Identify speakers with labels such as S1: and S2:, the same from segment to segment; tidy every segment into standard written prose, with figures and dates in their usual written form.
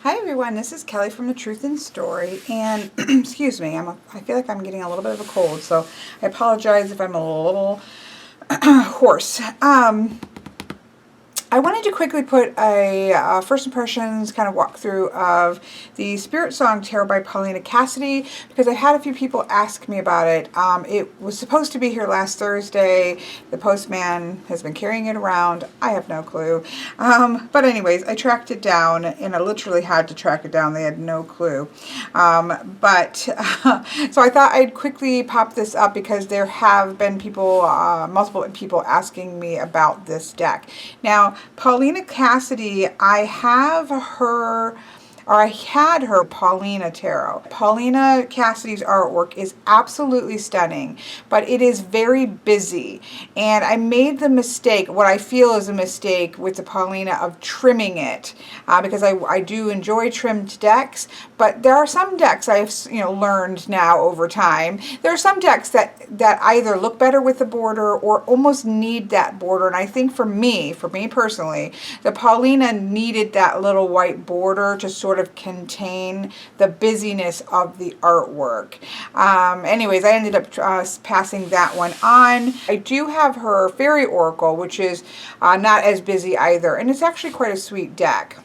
S1: Hi everyone, this is Kelly from The Truth in Story, and excuse me, I feel like I'm getting a little bit of a cold, so I apologize if I'm a little hoarse. I wanted to quickly put a first impressions kind of walkthrough of the Spiritsong Tarot by Paulina Cassidy, because I had a few people ask me about it. It was supposed to be here last Thursday. The postman has been carrying it around. I have no clue. But anyways, I tracked it down, and I literally had to track it down. They had no clue. So I thought I'd quickly pop this up because there have been people, multiple people asking me about this deck. Now, Paulina Cassidy, I had her Paulina Tarot. Paulina Cassidy's artwork is absolutely stunning, but it is very busy. And I made the mistake, what I feel is a mistake with the Paulina, of trimming it, because I do enjoy trimmed decks, but there are some decks I've learned now over time. There are some decks that either look better with the border or almost need that border. And I think for me personally, the Paulina needed that little white border to sort of contain the busyness of the artwork. Anyways, I ended up passing that one on. I do have her Fairy Oracle, which is not as busy either, and it's actually quite a sweet deck.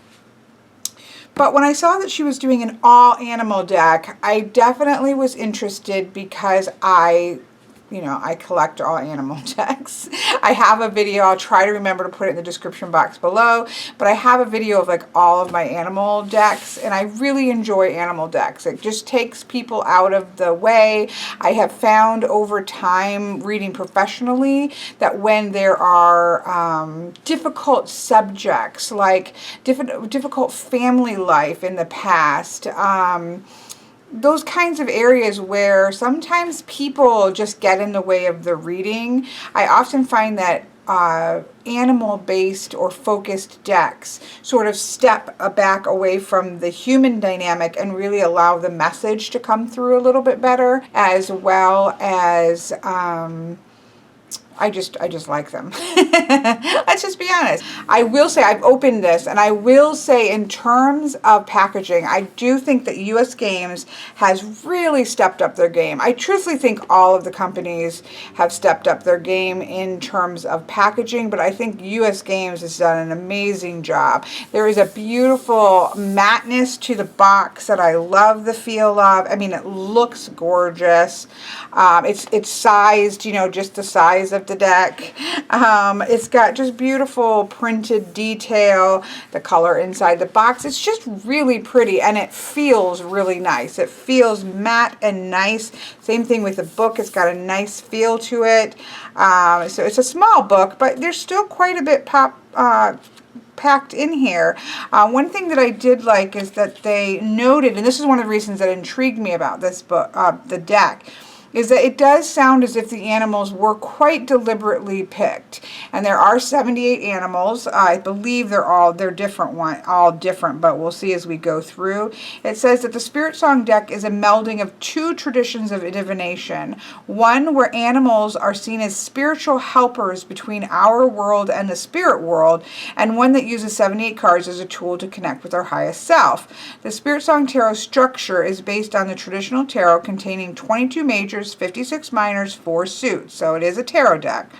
S1: But when I saw that she was doing an all animal deck, I definitely was interested because I collect all animal decks. I have a video, I'll try to remember to put it in the description box below, but I have a video of like all of my animal decks, and I really enjoy animal decks. It just takes people out of the way. I have found over time, reading professionally, that when there are difficult subjects, like difficult family life in the past, those kinds of areas where sometimes people just get in the way of the reading, I often find that animal-based or focused decks sort of step back away from the human dynamic and really allow the message to come through a little bit better, as well as I just like them. Let's just be honest. I will say, I've opened this, and I will say, in terms of packaging, I do think that US Games has really stepped up their game. I truthfully think all of the companies have stepped up their game in terms of packaging, but I think US Games has done an amazing job. There is a beautiful mattness to the box that I love the feel of. I mean, it looks gorgeous. It's sized, just the size of the deck. It's got just beautiful printed detail, the color inside the box. It's just really pretty, and it feels really nice. It feels matte and nice. Same thing with the book. It's got a nice feel to it. So it's a small book, but there's still quite a bit packed in here. One thing that I did like is that they noted, and this is one of the reasons that intrigued me about this book, the deck, is that it does sound as if the animals were quite deliberately picked. And there are 78 animals. I believe they're all different, but we'll see as we go through. It says that the Spiritsong deck is a melding of two traditions of divination. One where animals are seen as spiritual helpers between our world and the spirit world, and one that uses 78 cards as a tool to connect with our highest self. The Spiritsong Tarot structure is based on the traditional tarot, containing 22 majors, 56 minors, 4 suits. So it is a tarot deck.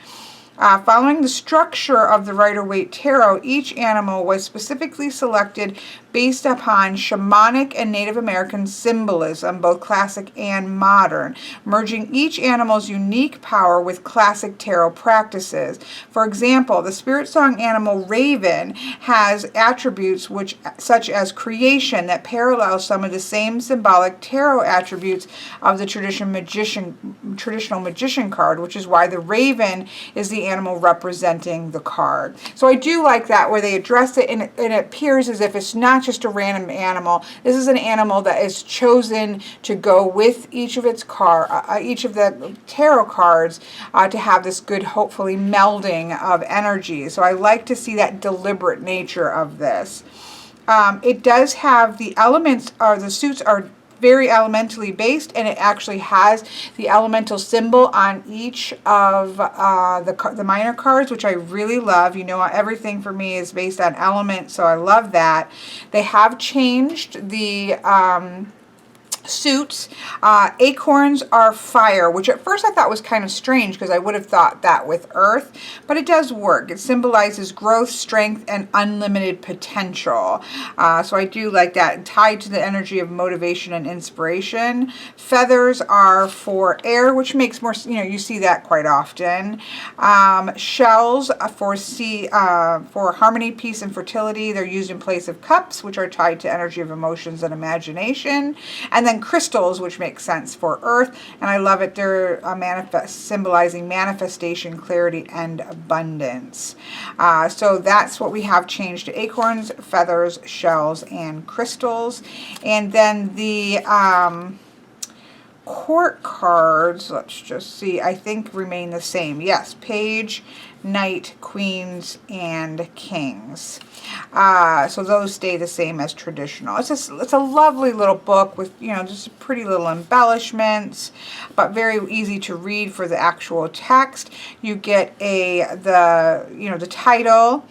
S1: Following the structure of the Rider-Waite Tarot, each animal was specifically selected based upon shamanic and Native American symbolism, both classic and modern, merging each animal's unique power with classic tarot practices. For example, the Spiritsong animal Raven has attributes such as creation that parallel some of the same symbolic tarot attributes of the traditional magician card, which is why the Raven is the animal representing the card. So I do like that, where they address it, and it appears as if it's not just a random animal. This is an animal that is chosen to go with each of its each of the tarot cards to have this good, hopefully, melding of energy. So I like to see that deliberate nature of this. It does have the elements, or the suits are very elementally based, and it actually has the elemental symbol on each of the minor cards, which I really love. You know, everything for me is based on element, so I love that. They have changed the suits. Acorns are fire, which at first I thought was kind of strange because I would have thought that with earth, but it does work. It symbolizes growth, strength, and unlimited potential. So I do like that, tied to the energy of motivation and inspiration. Feathers are for air, which makes more, you know, you see that quite often. Shells for sea, for harmony, peace, and fertility. They're used in place of cups, which are tied to energy of emotions and imagination. And then crystals, which makes sense for earth, and I love it. They're symbolizing manifestation, clarity, and abundance. So that's what we have changed to acorns, feathers, shells, and crystals. And then the court cards, let's just see, I think remain the same. Yes, page, knight, queens, and kings. So those stay the same as traditional. It's a lovely little book with, you know, just pretty little embellishments, but very easy to read for the actual text. You get the title.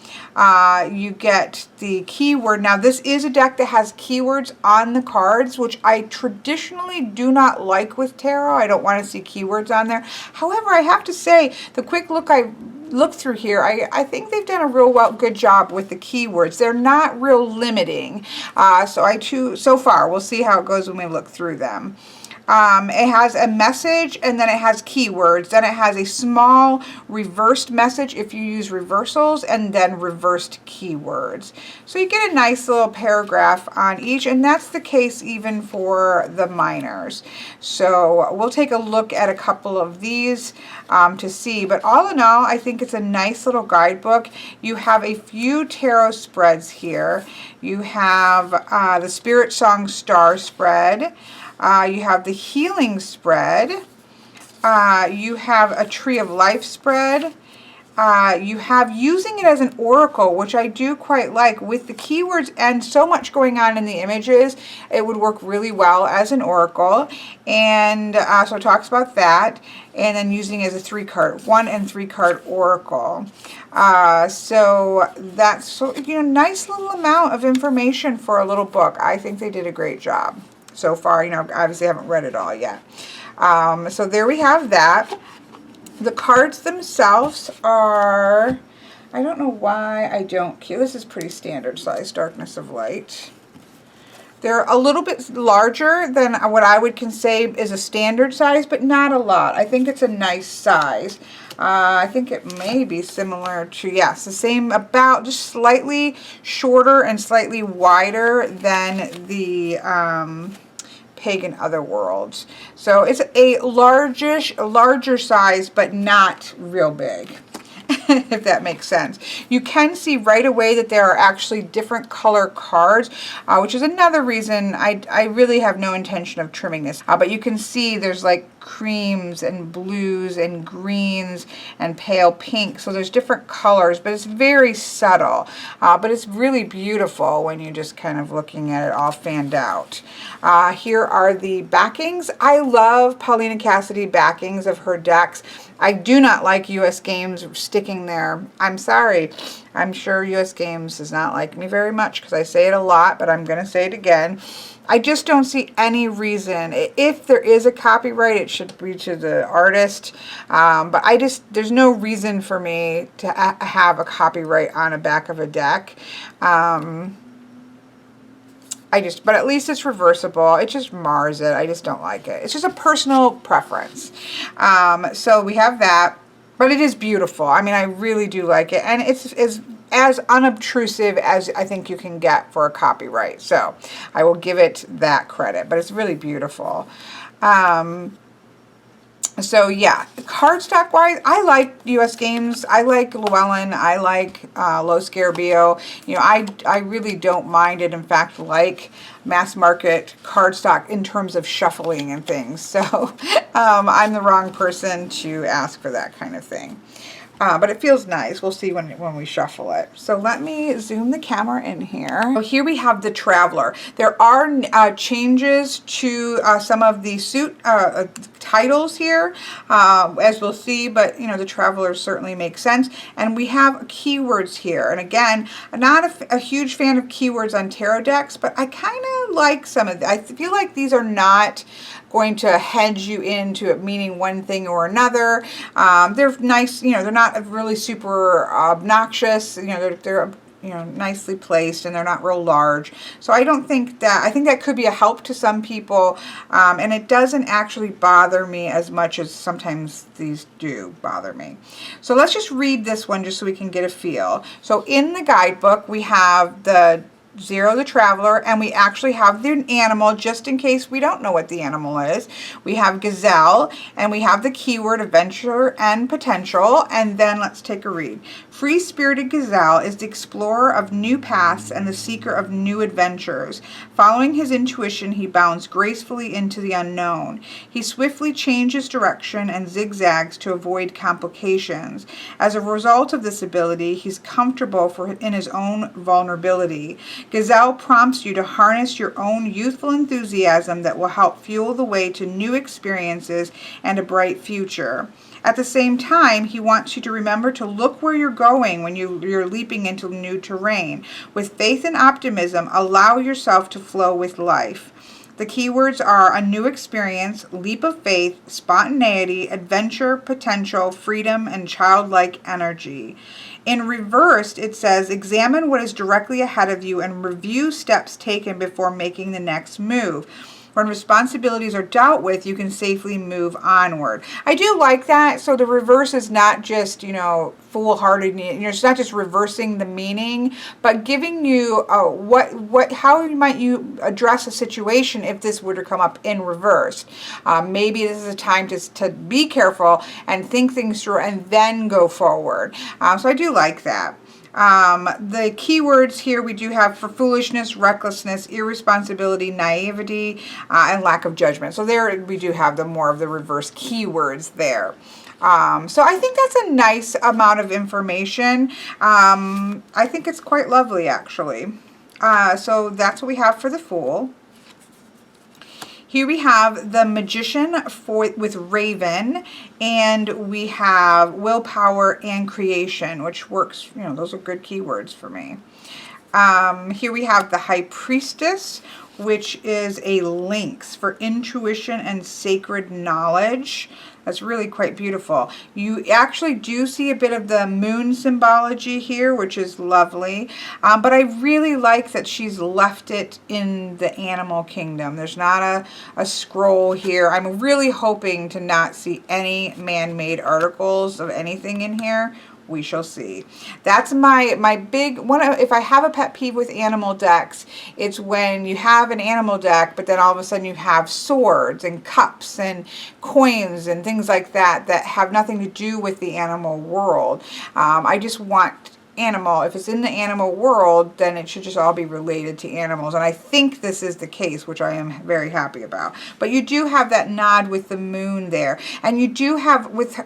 S1: You get the keyword. Now this is a deck that has keywords on the cards, which I traditionally do not like with tarot. I don't want to see keywords on there. However, I have to say, the quick look I look through here, I think they've done a real good job with the keywords. They're not real limiting. So far, we'll see how it goes when we look through them. It has a message, and then it has keywords. Then it has a small reversed message if you use reversals, and then reversed keywords. So you get a nice little paragraph on each, and that's the case even for the minors. So we'll take a look at a couple of these to see. But all in all, I think it's a nice little guidebook. You have a few tarot spreads here. You have the Spiritsong Star spread. You have the healing spread. You have a tree of life spread. You have using it as an oracle, which I do quite like. With the keywords and so much going on in the images, it would work really well as an oracle. And so it talks about that. And then using it as a 1 and 3 card oracle. So that's, nice little amount of information for a little book. I think they did a great job so far. Obviously I haven't read it all yet. So there we have that. The cards themselves are, I don't know why I don't, this is pretty standard size, Darkness of Light. They're a little bit larger than what I would say is a standard size, but not a lot. I think it's a nice size. I think it may be similar to, yes, the same, about just slightly shorter and slightly wider than the Pagan Otherworlds. So it's a larger size, but not real big, if that makes sense. You can see right away that there are actually different color cards, which is another reason I really have no intention of trimming this. But you can see there's like creams and blues and greens and pale pink. So there's different colors, but it's very subtle. But it's really beautiful when you're just kind of looking at it all fanned out. Here are the backings. I love Paulina Cassidy backings of her decks. I do not like US Games sticking there. I'm sorry. I'm sure US Games does not like me very much because I say it a lot, but I'm going to say it again. I just don't see any reason. If there is a copyright, it should be to the artist. But there's no reason for me to have a copyright on the back of a deck. But at least it's reversible. It just mars it. I just don't like it. It's just a personal preference. So we have that. But it is beautiful. I mean, I really do like it. And it's as unobtrusive as I think you can get for a copyright. So I will give it that credit. But it's really beautiful. So yeah, cardstock wise, I like US Games. I like Llewellyn. I like Los Scarabeo. I really don't mind it. In fact, like mass market cardstock in terms of shuffling and things. So I'm the wrong person to ask for that kind of thing. But it feels nice. We'll see when we shuffle it. So let me zoom the camera in here. So here we have the Traveler. There are changes to some of the suit titles here, as we'll see, but you know, the Traveler certainly makes sense. And we have keywords here. And again, I'm not a huge fan of keywords on tarot decks, but I kind of like some of them. I feel like these are not going to hedge you into it meaning one thing or another. They're nice, you know, they're not really super obnoxious, you know, they're you know, nicely placed, and they're not real large. So I don't think that, I think that could be a help to some people, and it doesn't actually bother me as much as sometimes these do bother me. So let's just read this one just so we can get a feel. So in the guidebook, we have the 0, the Traveler, and we actually have the animal just in case we don't know what the animal is. We have gazelle, and we have the keyword adventure and potential. And then let's take a read. Free-spirited gazelle is the explorer of new paths and the seeker of new adventures. Following his intuition, he bounds gracefully into the unknown. He swiftly changes direction and zigzags to avoid complications. As a result of this ability, he's comfortable in his own vulnerability. Gazelle prompts you to harness your own youthful enthusiasm that will help fuel the way to new experiences and a bright future. At the same time, he wants you to remember to look where you're going when you're leaping into new terrain. With faith and optimism, allow yourself to flow with life. The keywords are a new experience, leap of faith, spontaneity, adventure, potential, freedom, and childlike energy. In reversed, it says, examine what is directly ahead of you and review steps taken before making the next move. When responsibilities are dealt with, you can safely move onward. I do like that. So the reverse is not just, you know, foolhardy. You know, it's not just reversing the meaning, but giving you how might you address a situation if this were to come up in reverse. Maybe this is a time to be careful and think things through and then go forward. So I do like that. The keywords here we do have for foolishness, recklessness, irresponsibility, naivety, and lack of judgment. So there we do have more of the reverse keywords there. So I think that's a nice amount of information. I think it's quite lovely, actually. So that's what we have for the Fool. Here we have the Magician with Raven, and we have Willpower and Creation, which works, you know, those are good keywords for me. Here we have the High Priestess, which is a Lynx for intuition and sacred knowledge. That's really quite beautiful. You actually do see a bit of the moon symbology here, which is lovely. But I really like that she's left it in the animal kingdom. There's not a scroll here. I'm really hoping to not see any man-made articles of anything in here. We shall see. That's my big one. If I have a pet peeve with animal decks, it's when you have an animal deck, but then all of a sudden you have swords and cups and coins and things like that that have nothing to do with the animal world. I just want animal. If it's in the animal world, then it should just all be related to animals. And I think this is the case, which I am very happy about. But you do have that nod with the moon there. And you do have with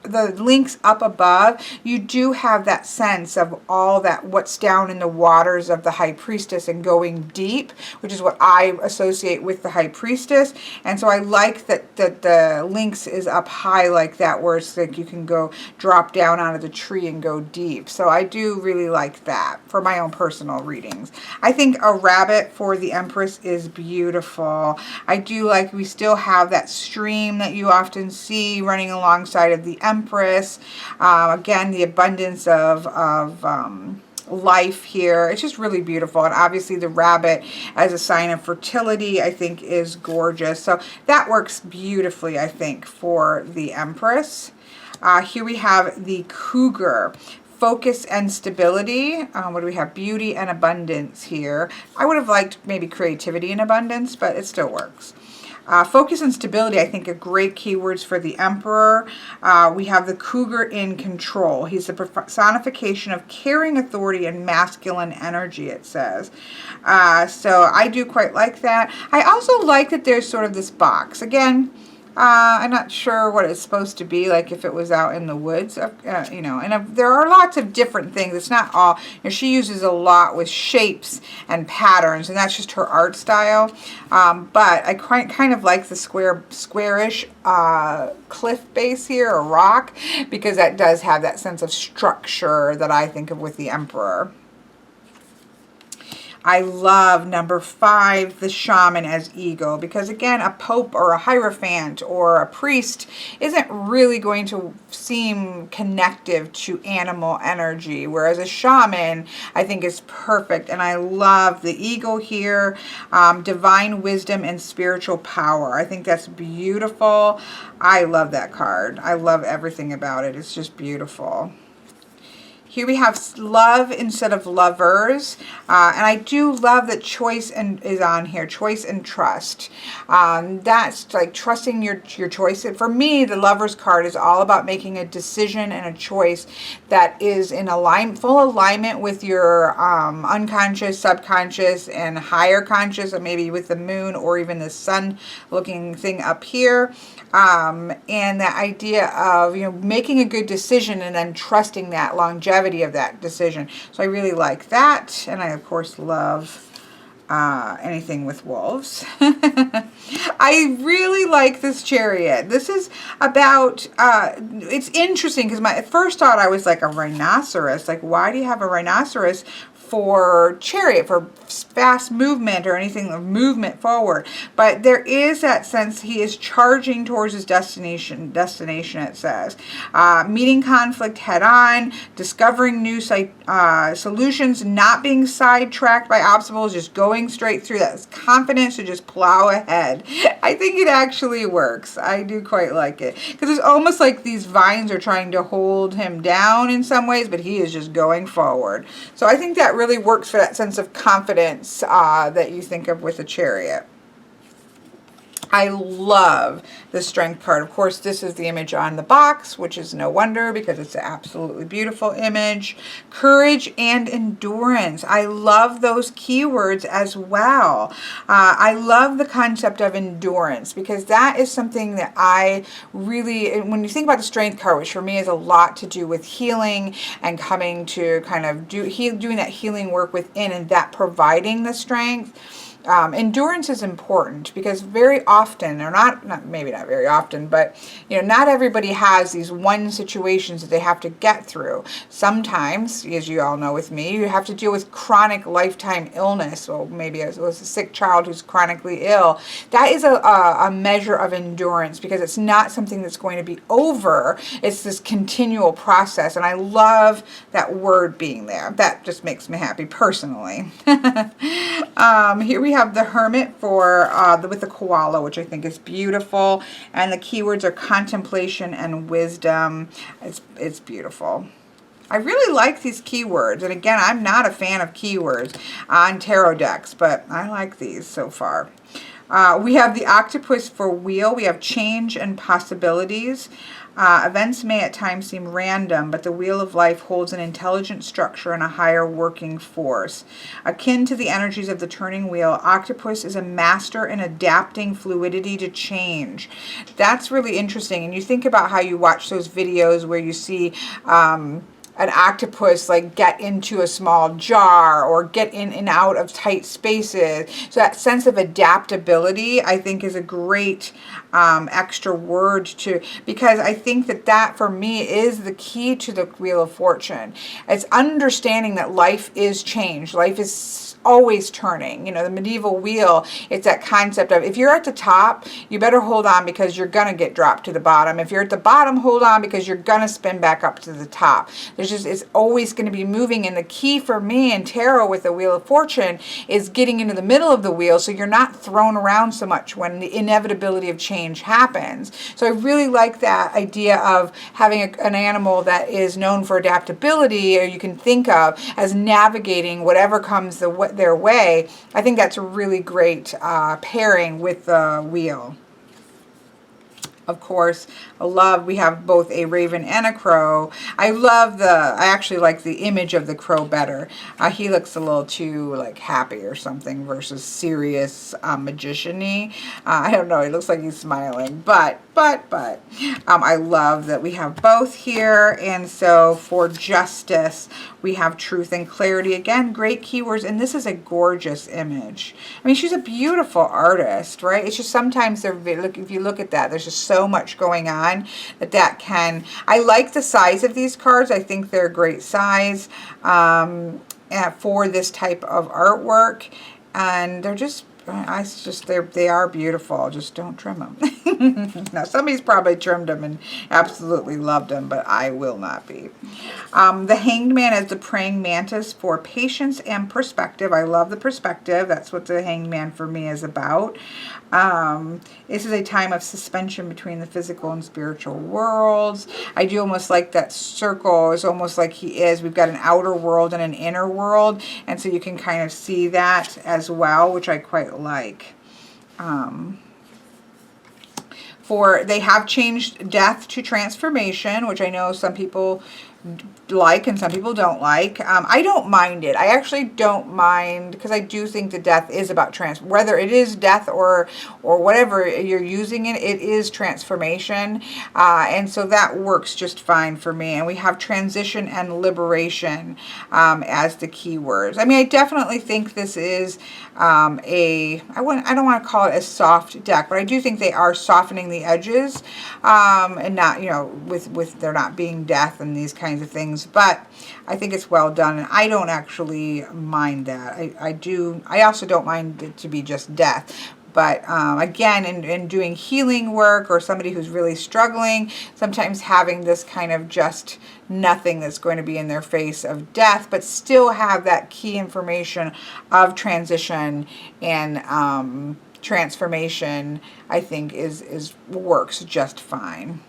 S1: the links up above, you do have that sense of all that what's down in the waters of the High Priestess and going deep, which is what I associate with the High Priestess. And so I like that the links is up high like that, where it's like you can go drop down out of the tree and go deep. So I do really like that for my own personal readings. I think a rabbit for the Empress is beautiful. I do like we still have that stream that you often see running alongside of the Empress. Again, the abundance of life here. It's just really beautiful. And obviously the rabbit as a sign of fertility, I think, is gorgeous. So that works beautifully, I think, for the Empress. Here we have the Cougar. Focus and stability. What do we have? Beauty and abundance here. I would have liked maybe creativity and abundance, but it still works. Focus and stability, I think, are great keywords for the Emperor. We have the Cougar in control. He's the personification of caring authority and masculine energy, it says. So I do quite like that. I also like that there's sort of this box. Again, I'm not sure what it's supposed to be, like if it was out in the woods, you know, and there are lots of different things. It's not all, you know, she uses a lot with shapes and patterns, and that's just her art style. But I kind of like the squarish cliff base here, or rock, because that does have that sense of structure that I think of with the Emperor. I love number 5, the shaman as ego, because again, a pope or a hierophant or a priest isn't really going to seem connective to animal energy, whereas a shaman, I think, is perfect. And I love the ego here, divine wisdom and spiritual power. I think that's beautiful. I love that card. I love everything about it. It's just beautiful. Here we have love instead of lovers. And I do love that choice is on here. Choice and trust. That's like trusting your choice. For me, the lovers card is all about making a decision and a choice that is in full alignment with your unconscious, subconscious, and higher conscious, or maybe with the moon or even the sun looking thing up here. And the idea of, you know, making a good decision and then trusting that longevity of that decision. So I really like that. And I, of course, love anything with wolves. I really like this chariot. This is about, it's interesting because my first thought, I was like, a rhinoceros. Like, why do you have a rhinoceros for chariot, for fast movement or anything of movement forward? But there is that sense he is charging towards his destination, it says. Meeting conflict head on, discovering new solutions, not being sidetracked by obstacles, just going straight through. That confidence to just plow ahead. I think it actually works. I do quite like it, because it's almost like these vines are trying to hold him down in some ways, but he is just going forward. So I think that really works for that sense of confidence that you think of with a chariot. I love the strength card. Of course, this is the image on the box, which is no wonder because it's an absolutely beautiful image. Courage and endurance. I love those keywords as well. I love the concept of endurance, because that is something that I really, when you think about the strength card, which for me is a lot to do with healing and coming to kind of doing that healing work within, and that providing the strength. Endurance is important, because very often, or maybe not very often, but you know, not everybody has these one situations that they have to get through. Sometimes, as you all know with me, you have to deal with chronic lifetime illness, or maybe it was a sick child who's chronically ill. That is a measure of endurance, because it's not something that's going to be over. It's this continual process, and I love that word being there. That just makes me happy personally. Here we have the hermit for with the koala, which I think is beautiful, and the keywords are contemplation and wisdom. It's beautiful. I really like these keywords, and again, I'm not a fan of keywords on tarot decks, but I like these so far. We have the octopus for wheel. We have change and possibilities. Events may at times seem random, but the wheel of life holds an intelligent structure and a higher working force. Akin to the energies of the turning wheel, octopus is a master in adapting fluidity to change. That's really interesting. And you think about how you watch those videos where you see an octopus like get into a small jar or get in and out of tight spaces. So that sense of adaptability, I think, is a great extra word to, because I think that for me is the key to the Wheel of Fortune. It's understanding that life is change. Life is always turning. You know, the medieval wheel, it's that concept of, if you're at the top, you better hold on, because you're going to get dropped to the bottom. If you're at the bottom, hold on, because you're going to spin back up to the top. It's always going to be moving. And the key for me in tarot with the Wheel of Fortune is getting into the middle of the wheel, so you're not thrown around so much when the inevitability of change happens. So I really like that idea of having an animal that is known for adaptability, or you can think of as navigating whatever comes their way. I think that's a really great pairing with the wheel. Of course, we have both a raven and a crow. I actually like the image of the crow better. He looks a little too like happy or something versus serious, magician-y. I don't know, he looks like he's smiling, but I love that we have both here. And so for justice, we have truth and clarity. Again, great keywords, and this is a gorgeous image. I mean, she's a beautiful artist, right? It's just sometimes if you look at that, there's just so much going on that can. I like the size of these cards. I think they're a great size for this type of artwork, and they're just. They are beautiful. Just don't trim them. Now, somebody's probably trimmed them and absolutely loved them, but I will not be. The Hanged Man is the praying mantis for patience and perspective. I love the perspective. That's what the Hanged Man for me is about. This is a time of suspension between the physical and spiritual worlds. I do almost like that circle. It's almost like we've got an outer world and an inner world, and so you can kind of see that as well, which I quite like. They have changed death to transformation, which I know some people like and some people don't like. I don't mind it. I actually don't mind, because I do think the death is about whether it is death or whatever you're using it is transformation, and so that works just fine for me. And we have transition and liberation as the keywords. I mean, I definitely think this is I don't want to call it a soft deck, but I do think they are softening the edges, and not, with there not being death and these kinds of things. But I think it's well done, and I don't actually mind that. I also don't mind it to be just death. But again, in doing healing work, or somebody who's really struggling, sometimes having this kind of just nothing that's going to be in their face of death, but still have that key information of transition and transformation, I think works just fine.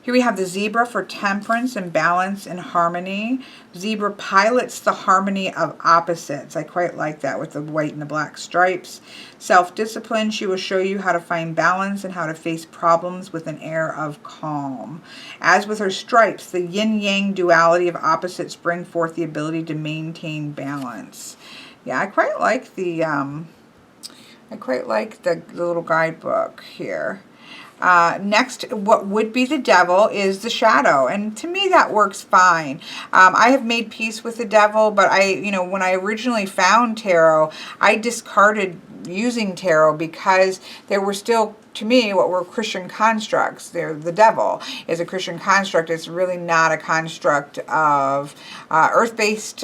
S1: Here we have the zebra for temperance and balance and harmony. Zebra pilots the harmony of opposites. I quite like that with the white and the black stripes. Self-discipline. She will show you how to find balance and how to face problems with an air of calm. As with her stripes, the yin-yang duality of opposites bring forth the ability to maintain balance. Yeah, I quite like the little guidebook here. Next, what would be the devil is the shadow, and to me that works fine. I have made peace with the devil, but when I originally found tarot, I discarded using tarot because there were still, to me, what were Christian constructs. The devil is a Christian construct. It's really not a construct of earth-based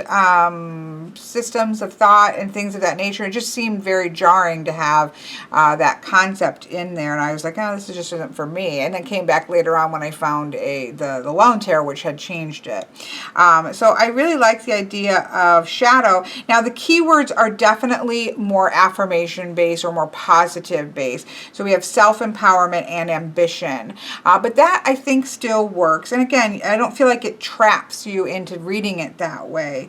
S1: systems of thought and things of that nature. It just seemed very jarring to have that concept in there, and I was like, oh, this just isn't for me. And then came back later on when I found the Lone Tarot, which had changed it. So I really like the idea of shadow. Now, the keywords are definitely more affirmation-based or more positive-based. So we have self-empowerment and ambition. But that, I think, still works. And again, I don't feel like it traps you into reading it that way,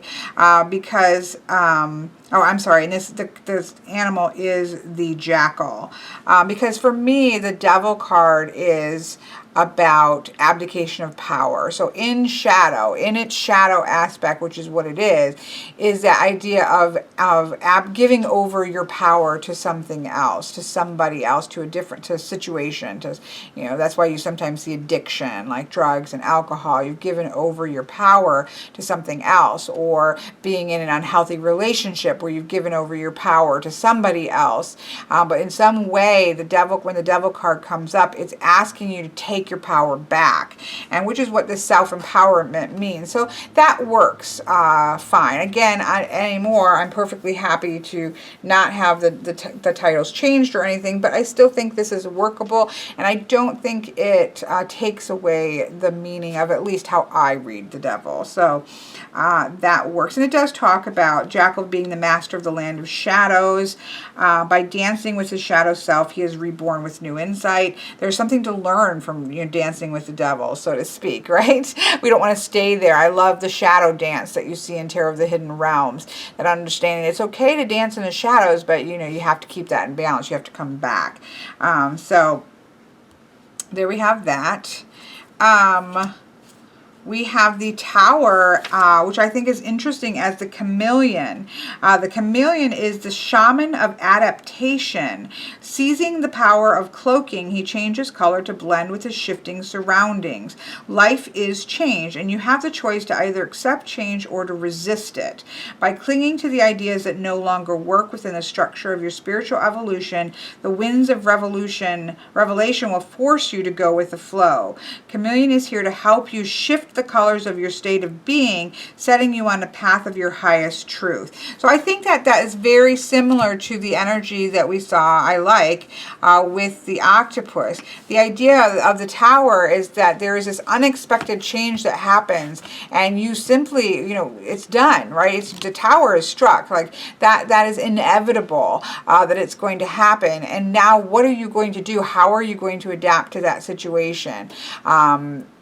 S1: because oh, I'm sorry, and this animal is the jackal. Because for me, the devil card is about abdication of power. So in shadow, in its shadow aspect, which is what it is that idea of giving over your power to something else, to somebody else, to a situation. That's why you sometimes see addiction, like drugs and alcohol. You've given over your power to something else, or being in an unhealthy relationship where you've given over your power to somebody else. But in some way, when the devil card comes up, it's asking you to take your power back, and which is what this self-empowerment means. So that works fine. Again, anymore, I'm perfectly happy to not have the titles changed or anything, but I still think this is workable, and I don't think it takes away the meaning of at least how I read the devil. So that works. And it does talk about Jackal being the master of the land of shadows. By dancing with his shadow self, he is reborn with new insight. There's something to learn from dancing with the devil, so to speak, right? We don't want to stay there. I love the shadow dance that you see in Tarot of the Hidden Realms, that understanding it's okay to dance in the shadows, but you have to keep that in balance. You have to come back. So there we have that. We have the Tower, which I think is interesting as the chameleon. The chameleon is the shaman of adaptation. Seizing the power of cloaking, he changes color to blend with his shifting surroundings. Life is change, and you have the choice to either accept change or to resist it. By clinging to the ideas that no longer work within the structure of your spiritual evolution, the winds of revelation will force you to go with the flow. Chameleon is here to help you shift the colors of your state of being, setting you on the path of your highest truth. So I think that that is very similar to the energy that we saw, I like, with the octopus. The idea of the Tower is that there is this unexpected change that happens, and you simply, you know, it's done, right? The Tower is struck. Like that is inevitable, that it's going to happen. And now what are you going to do? How are you going to adapt to that situation?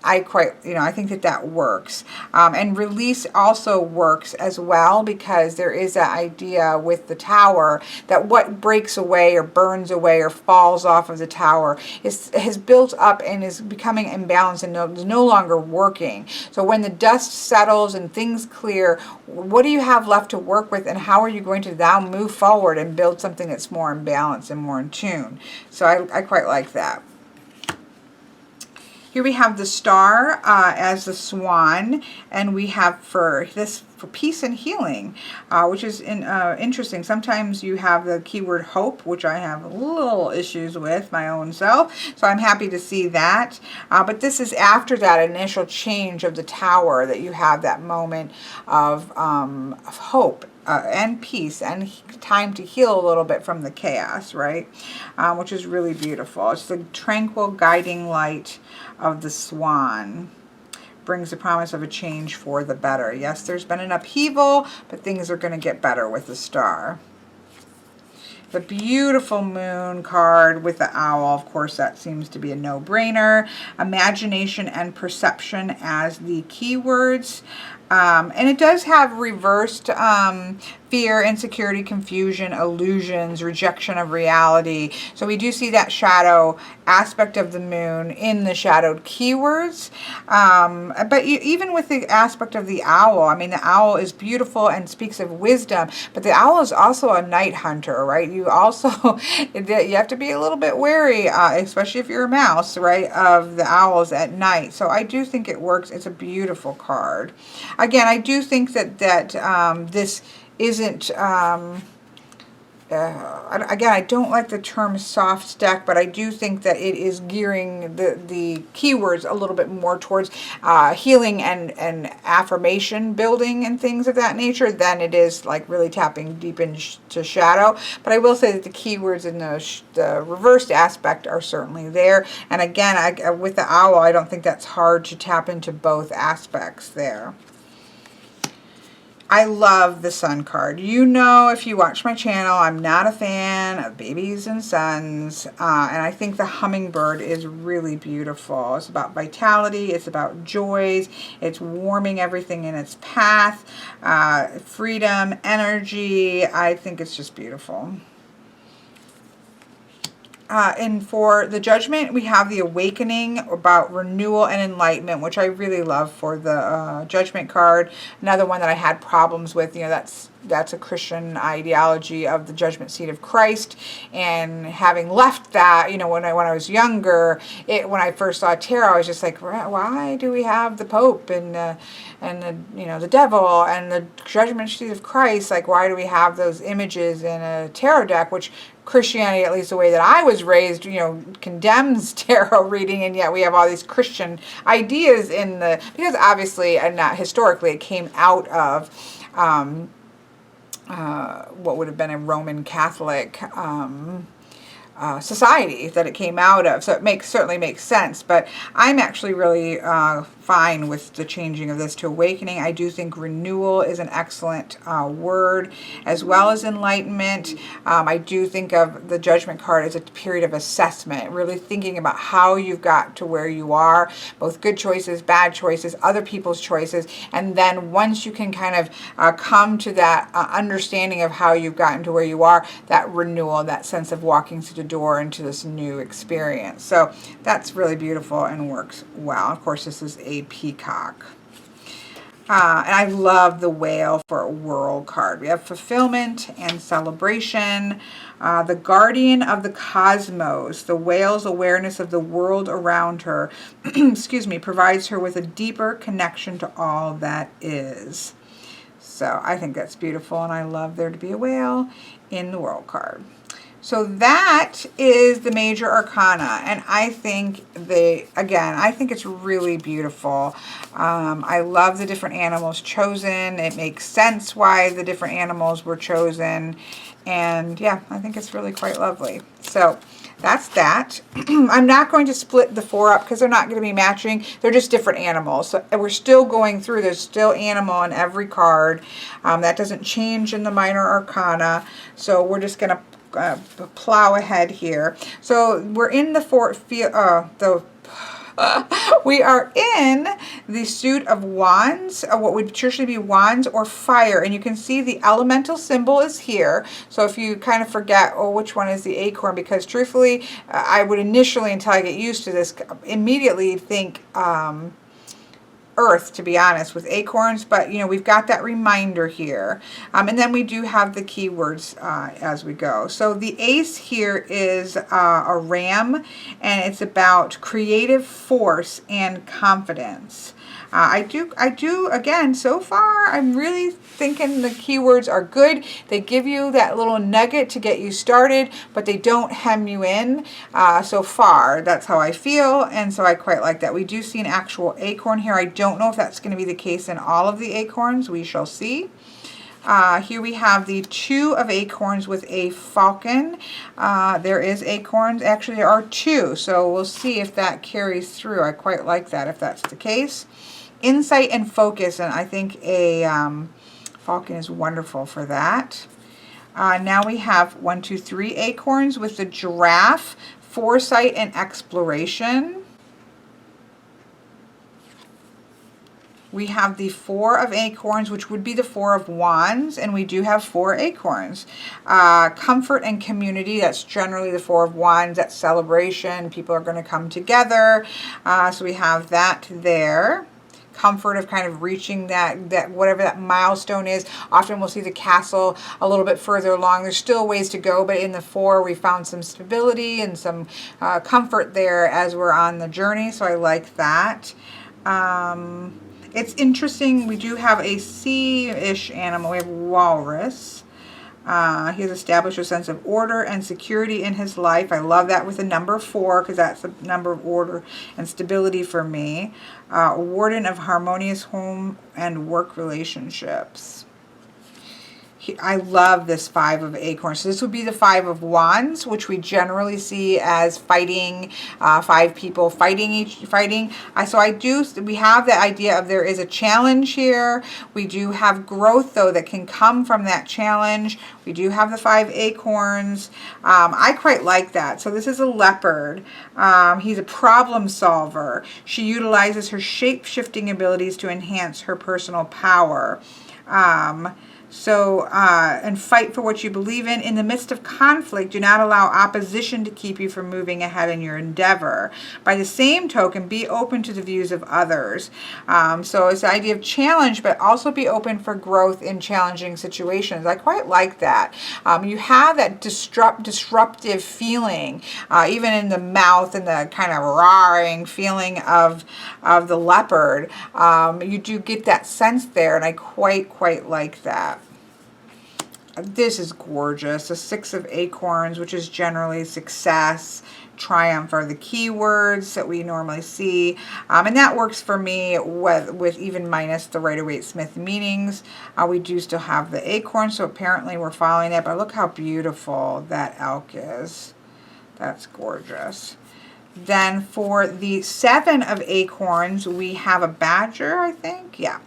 S1: I think that works. And release also works as well, because there is that idea with the Tower that what breaks away or burns away or falls off of the Tower has built up and is becoming imbalanced and is no longer working. So when the dust settles and things clear, what do you have left to work with, and how are you going to now move forward and build something that's more in balance and more in tune? So I quite like that. Here we have the Star as the swan, and we have for peace and healing, which is interesting. Sometimes you have the keyword hope, which I have little issues with my own self, so I'm happy to see that. But this is after that initial change of the Tower that you have that moment of hope. And peace and time to heal a little bit from the chaos, right? Which is really beautiful. It's the tranquil guiding light of the swan. Brings the promise of a change for the better. Yes, there's been an upheaval, but things are going to get better with the Star. The beautiful Moon card with the owl, of course, that seems to be a no-brainer. Imagination and perception as the keywords. And it does have reversed fear, insecurity, confusion, illusions, rejection of reality. So we do see that shadow aspect of the Moon in the shadowed keywords. But even with the aspect of the owl, I mean, the owl is beautiful and speaks of wisdom, but the owl is also a night hunter, right? You also, you have to be a little bit wary, especially if you're a mouse, right, of the owls at night. So I do think it works. It's a beautiful card. Again, I do think that this isn't, again, I don't like the term soft deck, but I do think that it is gearing the keywords a little bit more towards healing and affirmation building and things of that nature than it is like really tapping deep into shadow. But I will say that the keywords in the reversed aspect are certainly there. And again, with the owl, I don't think that's hard to tap into both aspects there. I love the Sun card. You know, if you watch my channel, I'm not a fan of babies and suns. And I think the hummingbird is really beautiful. It's about vitality. It's about joys. It's warming everything in its path. Freedom, energy. I think it's just beautiful. And for the Judgment, we have the Awakening, about renewal and enlightenment, which I really love for the Judgment card. Another one that I had problems with, you know, that's a Christian ideology of the judgment seat of Christ, and having left that, you know, when I was younger, when I first saw tarot, I was just like, why do we have the Pope and the you know, the devil and the judgment seat of Christ? Like, why do we have those images in a tarot deck, which Christianity, at least the way that I was raised, you know, condemns tarot reading, and yet we have all these Christian ideas in because obviously, and not historically, it came out of what would have been a Roman Catholic society that it came out of. So it certainly makes sense. But I'm actually really fine with the changing of this to awakening. I do think renewal is an excellent word, as well as enlightenment. I do think of the Judgment card as a period of assessment, really thinking about how you've got to where you are, both good choices, bad choices, other people's choices, and then once you can kind of come to that understanding of how you've gotten to where you are, that renewal, that sense of walking through the door into this new experience. So that's really beautiful and works well. Of course, this is a peacock. And I love the whale for a world card. We have fulfillment and celebration. The guardian of the cosmos, the whale's awareness of the world around her, excuse me, provides her with a deeper connection to all that is. So I think that's beautiful, and I love there to be a whale in the world card. So that is the major arcana, and I think I think it's really beautiful. I love the different animals chosen. It makes sense why the different animals were chosen, and yeah, I think it's really quite lovely. So that's that. I'm not going to split the 4 up because they're not going to be matching. They're just different animals. So we're still going through. There's still animal in every card. That doesn't change in the minor arcana. So we're just going to plow ahead here. So we're in we are in the suit of wands, what would traditionally be wands or fire, and you can see the elemental symbol is here. So if you kind of forget, oh, which one is the acorn, because truthfully, I would initially, until I get used to this, immediately think earth, to be honest, with acorns, but you know, we've got that reminder here, and then we do have the keywords as we go. So the ace here is a ram, and it's about creative force and confidence. I do, again, so far, I'm really thinking the keywords are good. They give you that little nugget to get you started, but they don't hem you in. So far, that's how I feel, and so I quite like that. We do see an actual acorn here. I don't know if that's going to be the case in all of the acorns. We shall see. Here we have the 2 of acorns with a falcon. There is acorns. Actually, there are 2, so we'll see if that carries through. I quite like that if that's the case. Insight and focus, and I think a falcon is wonderful for that. Now we have 1, 2, 3 acorns with the giraffe, foresight and exploration. We have the 4 of acorns, which would be the 4 of wands, and we do have 4 acorns. Comfort and community, that's generally the 4 of wands, that's celebration, people are going to come together. So we have that there. Comfort of kind of reaching that whatever that milestone is. Often we'll see the castle a little bit further along. There's still ways to go, but in the 4 we found some stability and some comfort there as we're on the journey, so I like that. It's interesting, we do have a sea-ish animal. We have walrus. He has established a sense of order and security in his life. I love that with the number 4 because that's the number of order and stability for me. A warden of harmonious home and work relationships. I love this 5 of acorns. So this would be the 5 of wands, which we generally see as fighting, 5 people fighting. So we have the idea of there is a challenge here. We do have growth, though, that can come from that challenge. We do have the 5 acorns. I quite like that. So this is a leopard. He's a problem solver. She utilizes her shape-shifting abilities to enhance her personal power. And fight for what you believe in. In the midst of conflict, do not allow opposition to keep you from moving ahead in your endeavor. By the same token, be open to the views of others. So it's the idea of challenge, but also be open for growth in challenging situations. I quite like that. You have that disruptive feeling, even in the mouth and the kind of roaring feeling of the leopard. You do get that sense there, and I quite like that. This is gorgeous. The 6 of acorns, which is generally success, triumph are the keywords that we normally see. And that works for me with even minus the Rider-Waite-Smith meanings. We do still have the acorn, so apparently we're following that. But look how beautiful that elk is. That's gorgeous. Then for the 7 of Acorns, we have a badger, I think. Yeah.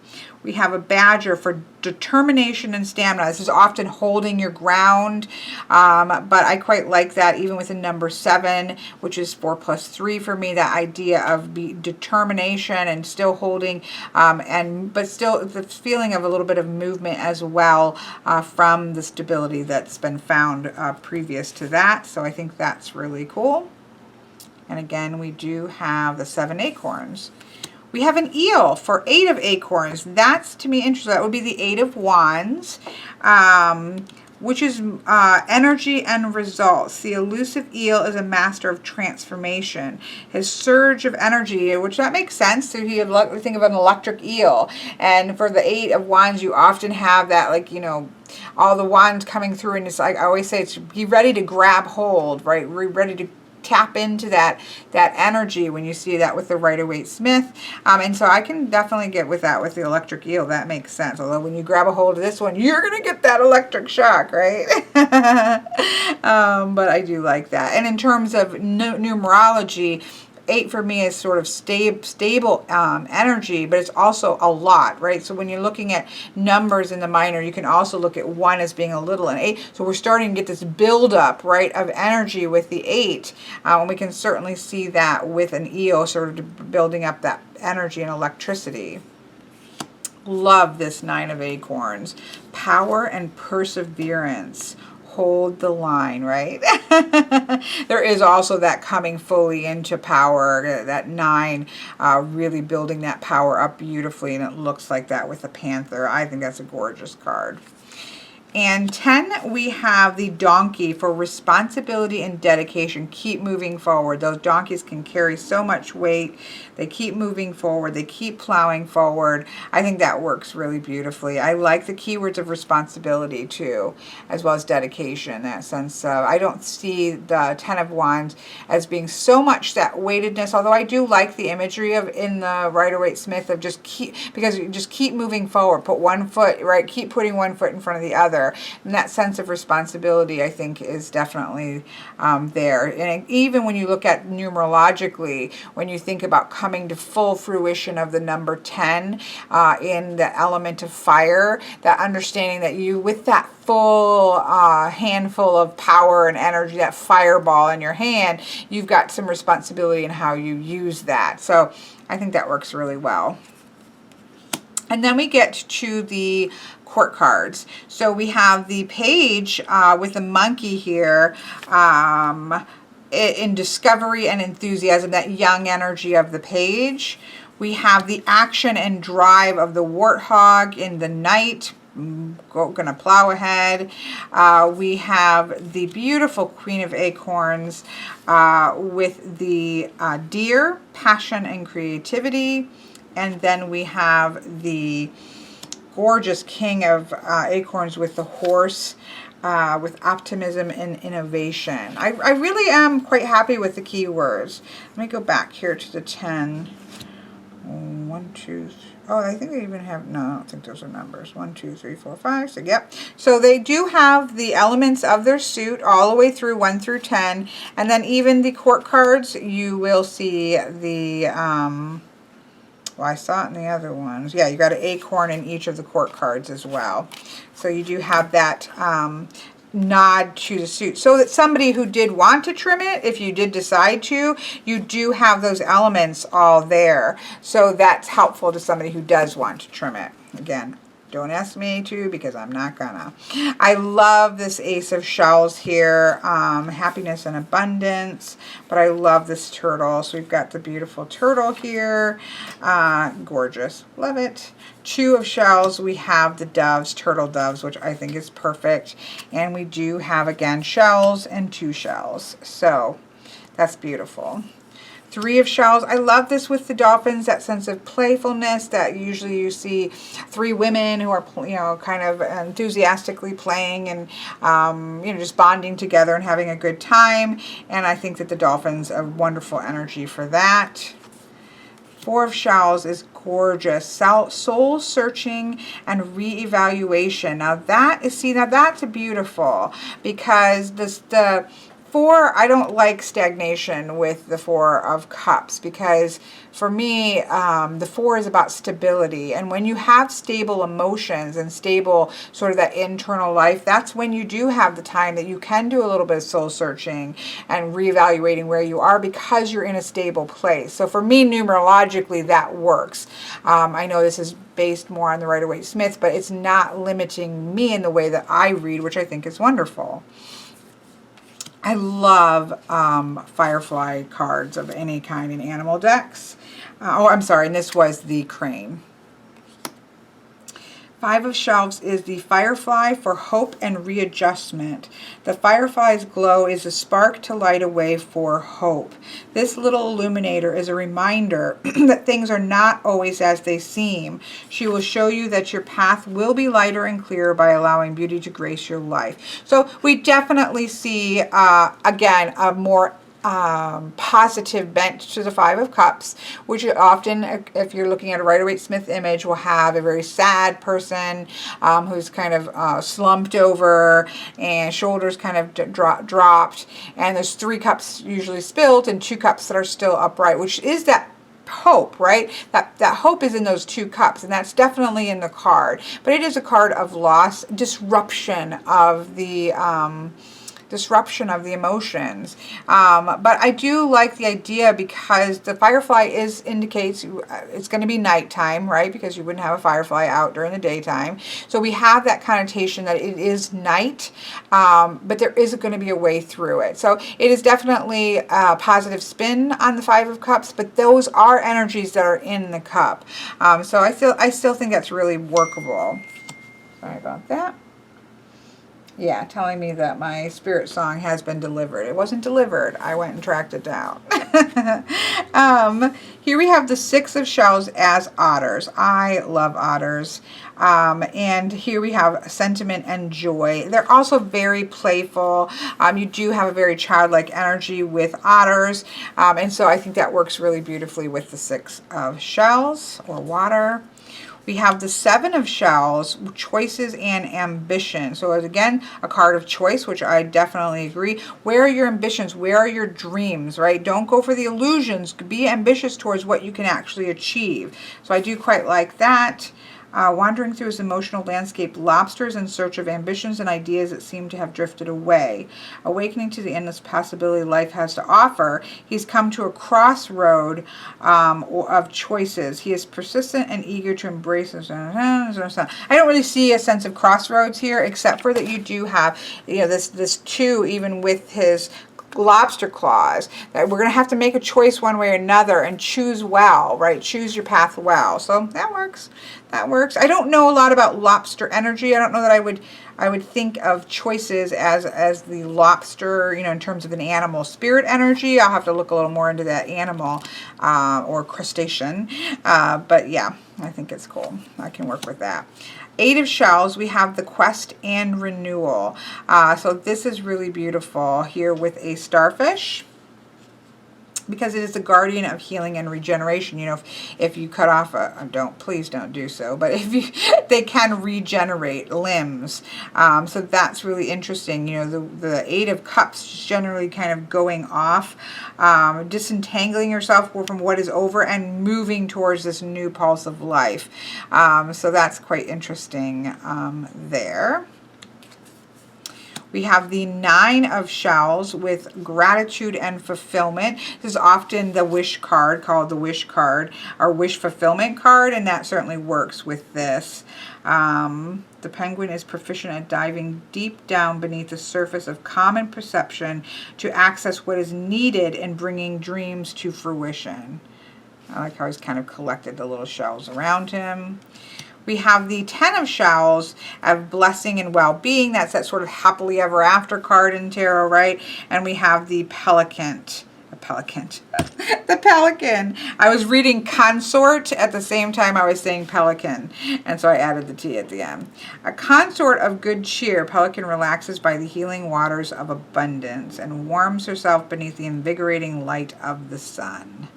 S1: We have a badger for determination and stamina. This is often holding your ground, but I quite like that even with the number 7, which is 4 plus 3 for me, that idea of determination and still holding, but still the feeling of a little bit of movement as well from the stability that's been found previous to that. So I think that's really cool. And again, we do have the 7 acorns. We have an eel for 8 of acorns. That's, to me, interesting. That would be the 8 of wands, which is energy and results. The elusive eel is a master of transformation. His surge of energy, which that makes sense. So you think of an electric eel. And for the 8 of wands, you often have that, like, you know, all the wands coming through. And it's like I always say, it's be ready to grab hold, right? Be ready to tap into that energy when you see that with the Rider-Waite-Smith. And so I can definitely get with that with the electric eel. That makes sense. Although when you grab a hold of this one, you're going to get that electric shock, right? But I do like that. And in terms of numerology, 8 for me is sort of stable energy, but it's also a lot, right? So when you're looking at numbers in the minor, you can also look at 1 as being a little and 8. So we're starting to get this buildup, right, of energy with the 8. And we can certainly see that with an eel sort of building up that energy and electricity. Love this 9 of acorns. Power and perseverance. Hold the line, right? There is also that coming fully into power, that 9 really building that power up beautifully, and it looks like that with the panther. I think that's a gorgeous card. And 10, we have the donkey for responsibility and dedication. Keep moving forward. Those donkeys can carry so much weight. They keep moving forward. They keep plowing forward. I think that works really beautifully. I like the keywords of responsibility too, as well as dedication in that sense. I don't see the 10 of wands as being so much that weightedness, although I do like the imagery of in the Rider-Waite-Smith of just because you just keep moving forward. Put one foot, right? Keep putting one foot in front of the other. And that sense of responsibility, I think, is definitely there. And even when you look at numerologically, when you think about coming to full fruition of the number 10 in the element of fire, that understanding that you, with that full handful of power and energy, that fireball in your hand, you've got some responsibility in how you use that. So I think that works really well. And then we get to the court cards. So we have the page with the monkey here in discovery and enthusiasm, that young energy of the page. We have the action and drive of the warthog in the night. Gonna plow ahead. We have the beautiful Queen of Acorns with the deer, passion and creativity. And then we have the gorgeous King of Acorns with the horse, with optimism and innovation. I really am quite happy with the keywords. Let me go back here to the 10. 1, 2, 3. Oh, I think they even have, no, I don't think those are numbers. 1, 2, 3, 4, 5, 6, yep. So they do have the elements of their suit all the way through 1 through 10. And then even the court cards, you will see the, well, I saw it in the other ones. Yeah, you got an acorn in each of the court cards as well. So you do have that nod to the suit. So that somebody who did want to trim it, if you did decide to, you do have those elements all there. So that's helpful to somebody who does want to trim it. Again, don't ask me to, because I'm not gonna. I love this Ace of Shells here, happiness and abundance, but I love this turtle. So we've got the beautiful turtle here, gorgeous, love it. 2 of shells, we have the doves, turtle doves, which I think is perfect. And we do have, again, shells and 2 shells. So that's beautiful. 3 of shells. I love this with the dolphins, that sense of playfulness that usually you see 3 women who are, you know, kind of enthusiastically playing and, you know, just bonding together and having a good time. And I think that the dolphins are wonderful energy for that. 4 of shells is gorgeous, soul searching and reevaluation. Now that is, see, now that's beautiful, because the Four, I don't like stagnation with the Four of Cups, because for me, the Four is about stability. And when you have stable emotions and stable sort of that internal life, that's when you do have the time that you can do a little bit of soul searching and reevaluating where you are, because you're in a stable place. So for me, numerologically, that works. I know this is based more on the Rider-Waite-Smith, but it's not limiting me in the way that I read, which I think is wonderful. I love firefly cards of any kind in animal decks. Oh, I'm sorry, and this was the crane. Five of Shelves is the firefly for hope and readjustment. The firefly's glow is a spark to light a way for hope. This little illuminator is a reminder that things are not always as they seem. She will show you that your path will be lighter and clearer by allowing beauty to grace your life. So we definitely see, again, a more positive bent to the Five of Cups, which often, if you're looking at a Rider-Waite-Smith image, will have a very sad person who's kind of slumped over and shoulders kind of dropped, and there's 3 cups usually spilled and 2 cups that are still upright, which is that hope, right? That hope is in those 2 cups, and that's definitely in the card. But it is a card of loss, disruption of the emotions. But I do like the idea, because the firefly indicates it's going to be nighttime, right? Because you wouldn't have a firefly out during the daytime. So we have that connotation that it is night, but there is going to be a way through it. So it is definitely a positive spin on the Five of Cups, but those are energies that are in the cup. So I still think that's really workable. Sorry about that. Yeah, telling me that my spirit song has been delivered. It wasn't delivered. I went and tracked it down. Here we have the Six of Shells as otters. I love otters. And here we have sentiment and joy. They're also very playful. You do have a very childlike energy with otters. And so I think that works really beautifully with the Six of Shells, or water. We have the Seven of Shells, choices and ambition. So again, a card of choice, which I definitely agree. Where are your ambitions? Where are your dreams, right? Don't go for the illusions. Be ambitious towards what you can actually achieve. So I do quite like that. Wandering through his emotional landscape, lobsters in search of ambitions and ideas that seem to have drifted away. Awakening to the endless possibility life has to offer, he's come to a crossroad of choices. He is persistent and eager to embrace this. I don't really see a sense of crossroads here, except for that you do have, this 2, even with his lobster claws, that we're going to have to make a choice one way or another and choose well, right? Choose your path well. So that works. That works. I don't know a lot about lobster energy. I don't know that I would think of choices as the lobster, in terms of an animal spirit energy. I'll have to look a little more into that animal or crustacean. But yeah, I think it's cool. I can work with that. Eight of Shells, we have the quest and renewal. So this is really beautiful here with a starfish, because it is the guardian of healing and regeneration. If you cut off please don't do so, but they can regenerate limbs. So that's really interesting. The Eight of Cups generally kind of going off, disentangling yourself from what is over and moving towards this new pulse of life. So that's quite interesting there. We have the Nine of Shells with gratitude and fulfillment. This is often the wish card, called the wish card, or wish fulfillment card, and that certainly works with this. The penguin is proficient at diving deep down beneath the surface of common perception to access what is needed in bringing dreams to fruition. I like how he's kind of collected the little shells around him. We have the Ten of Shells of blessing and well-being. That's that sort of happily ever after card in tarot, right? And we have the pelican. The pelican. I was reading consort at the same time I was saying pelican, and so I added the T at the end. A consort of good cheer, pelican relaxes by the healing waters of abundance and warms herself beneath the invigorating light of the sun.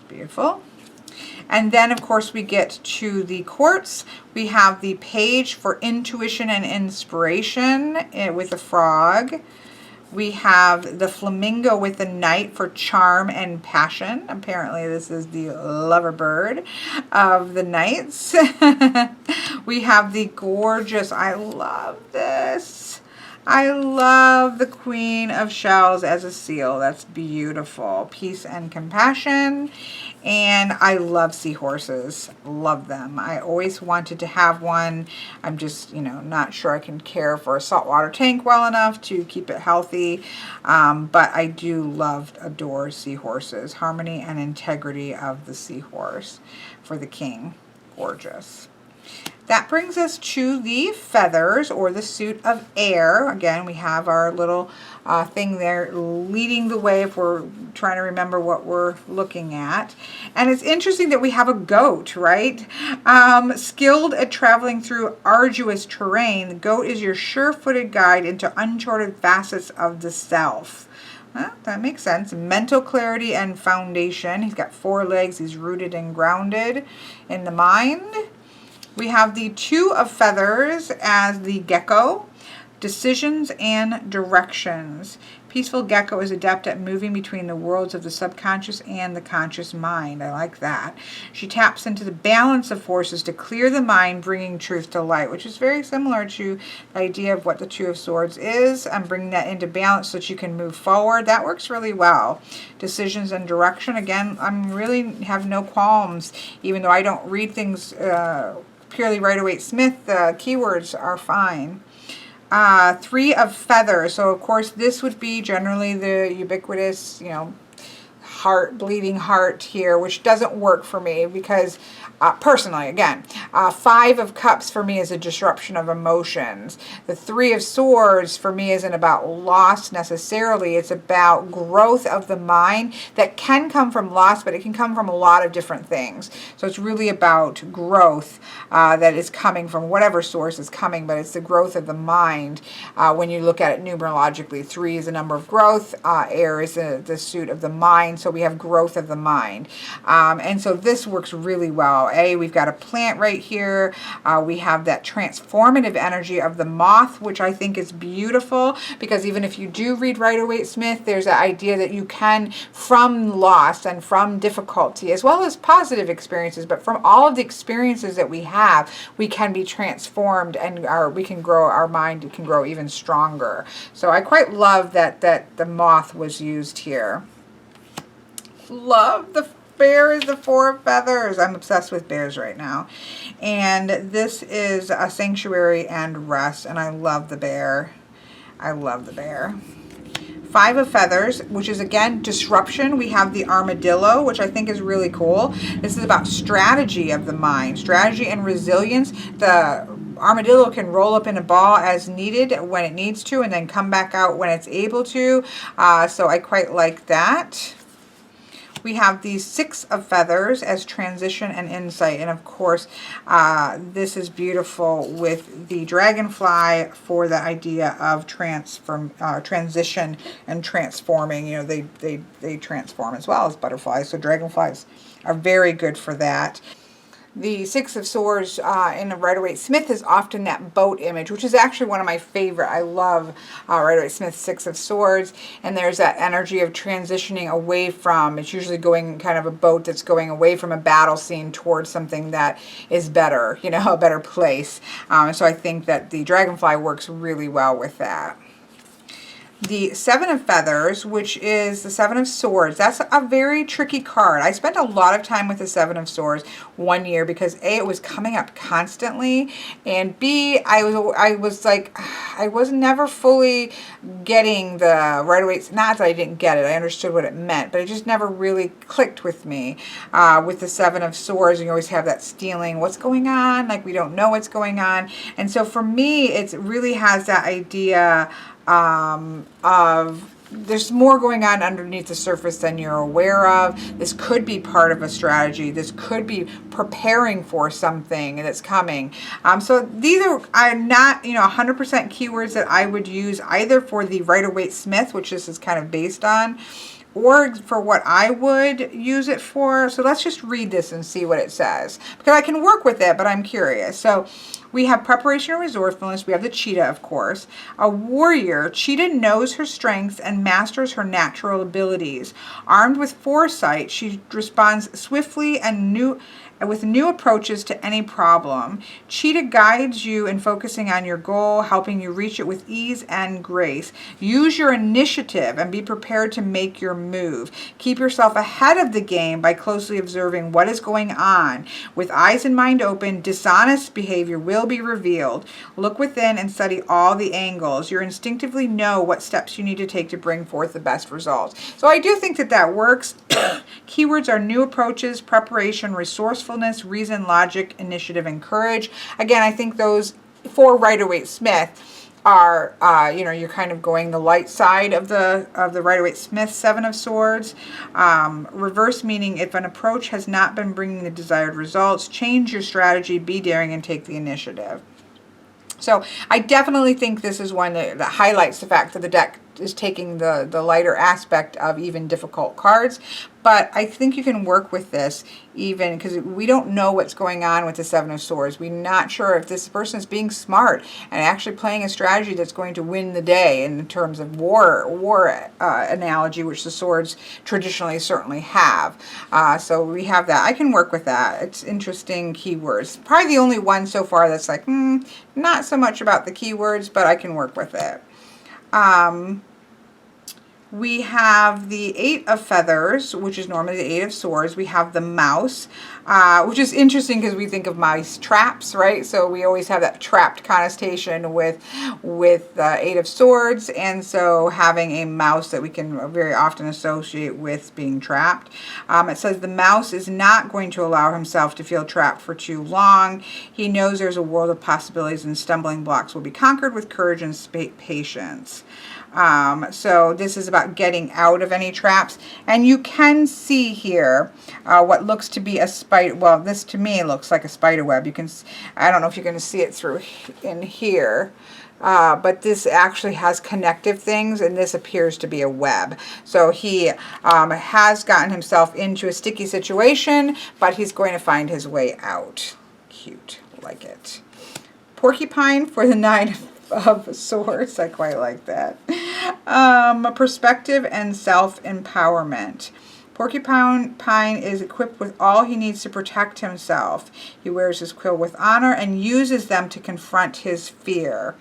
S1: Beautiful. And then, of course, we get to the quartz. We have the page for intuition and inspiration with the frog. We have the flamingo with the knight for charm and passion. Apparently this is the lover bird of the knights. We have the gorgeous, I love this. I love the Queen of Shells as a seal. That's beautiful. Peace and compassion. And I love seahorses. Love them. I always wanted to have one. I'm just, you know, not sure I can care for a saltwater tank well enough to keep it healthy. But I do adore seahorses. Harmony and integrity of the seahorse for the king. Gorgeous. That brings us to the feathers, or the suit of air. Again, we have our little thing there leading the way if we're trying to remember what we're looking at. And it's interesting that we have a goat, right? Skilled at traveling through arduous terrain, the goat is your sure-footed guide into uncharted facets of the self. Well, that makes sense. Mental clarity and foundation. He's got 4 legs. He's rooted and grounded in the mind. We have the Two of Feathers as the gecko. Decisions and directions. Peaceful gecko is adept at moving between the worlds of the subconscious and the conscious mind. I like that. She taps into the balance of forces to clear the mind, bringing truth to light, which is very similar to the idea of what the Two of Swords is. I'm bringing that into balance so that you can move forward. That works really well. Decisions and direction. Again, I'm really have no qualms, even though I don't read things purely Rider-Waite-Smith. The keywords are fine. 3 of Feathers. So of course this would be generally the ubiquitous, you know, heart, bleeding heart here, which doesn't work for me because personally, again, 5 of Cups for me is a disruption of emotions. The 3 of Swords for me isn't about loss necessarily. It's about growth of the mind that can come from loss, but it can come from a lot of different things. So it's really about growth that is coming from whatever source is coming, but it's the growth of the mind. When you look at it numerologically, 3 is a number of growth, air is the suit of the mind, so we have growth of the mind. And so this works really well. We've got a plant right here. We have that transformative energy of the moth, which I think is beautiful, because even if you do read Rider-Waite-Smith, there's an idea that you can, from loss and from difficulty, as well as positive experiences, but from all of the experiences that we have, we can be transformed and we can grow, our mind can grow even stronger. So I quite love that the moth was used here. Love the bear is the 4 of Feathers. I'm obsessed with bears right now. And this is a sanctuary and rest, and I love the bear. I love the bear. 5 of Feathers, which is again disruption. We have the armadillo, which I think is really cool. This is about strategy of the mind, strategy and resilience. The armadillo can roll up in a ball as needed when it needs to, and then come back out when it's able to. So I quite like that. We have the 6 of Feathers as transition and insight. And of course, this is beautiful with the dragonfly for the idea of transition and transforming. You know, they transform as well as butterflies. So dragonflies are very good for that. The 6 of Swords in the Rider-Waite-Smith is often that boat image, which is actually one of my favorite. I love Rider-Waite-Smith's 6 of Swords, and there's that energy of transitioning away from, it's usually going kind of a boat that's going away from a battle scene towards something that is better, you know, a better place. So I think that the dragonfly works really well with that. The 7 of Feathers, which is the 7 of Swords, that's a very tricky card. I spent a lot of time with the 7 of Swords one year because A, it was coming up constantly, and B, I was like, I was never fully getting the Rider-Waite, not that I didn't get it, I understood what it meant, but it just never really clicked with me. With the 7 of Swords, you always have that stealing, what's going on, like we don't know what's going on. And so for me, it really has that idea of there's more going on underneath the surface than you're aware of. This could be part of a strategy. This could be preparing for something that's coming. So these are not, you know, 100% keywords that I would use either for the Rider-Waite-Smith, which this is kind of based on, or for what I would use it for. So let's just read this and see what it says, because I can work with it, but I'm curious. So We have preparation and resourcefulness. We have the cheetah, of course. A warrior. Cheetah knows her strengths and masters her natural abilities. Armed with foresight, she responds swiftly and with new approaches to any problem. Cheetah guides you in focusing on your goal, helping you reach it with ease and grace. Use your initiative and be prepared to make your move. Keep yourself ahead of the game by closely observing what is going on. With eyes and mind open, dishonest behavior will be revealed. Look within and study all the angles. You instinctively know what steps you need to take to bring forth the best results. So I do think that that works. Keywords are new approaches, preparation, resourcefulness, reason, logic, initiative, and courage. Again, I think those for Rider-Waite-Smith are, you're kind of going the light side of the Rider-Waite-Smith Seven of Swords. Reverse meaning if an approach has not been bringing the desired results, change your strategy, be daring, and take the initiative. So I definitely think this is one that highlights the fact that the deck is taking the lighter aspect of even difficult cards. But I think you can work with this even because we don't know what's going on with the Seven of Swords. We're not sure if this person is being smart and actually playing a strategy that's going to win the day in terms of war analogy, which the swords traditionally certainly have. So we have that. I can work with that. It's interesting keywords. Probably the only one so far that's like, not so much about the keywords, but I can work with it. We have the Eight of Feathers, which is normally the Eight of Swords. We have the Mouse, which is interesting because we think of mice traps, right? So we always have that trapped connotation with the Eight of Swords, and so having a mouse that we can very often associate with being trapped. It says the mouse is not going to allow himself to feel trapped for too long. He knows there's a world of possibilities and stumbling blocks will be conquered with courage and patience. So this is about getting out of any traps, and you can see here what looks to be a spider. Well, this to me looks like a spider web. You can, I don't know if you're going to see it through in here, but this actually has connective things, and this appears to be a web. So he has gotten himself into a sticky situation, but he's going to find his way out. Cute, like it. Porcupine for the Nine of Swords. I quite like that. Perspective and self-empowerment. Porcupine is equipped with all he needs to protect himself. He wears his quill with honor and uses them to confront his fear.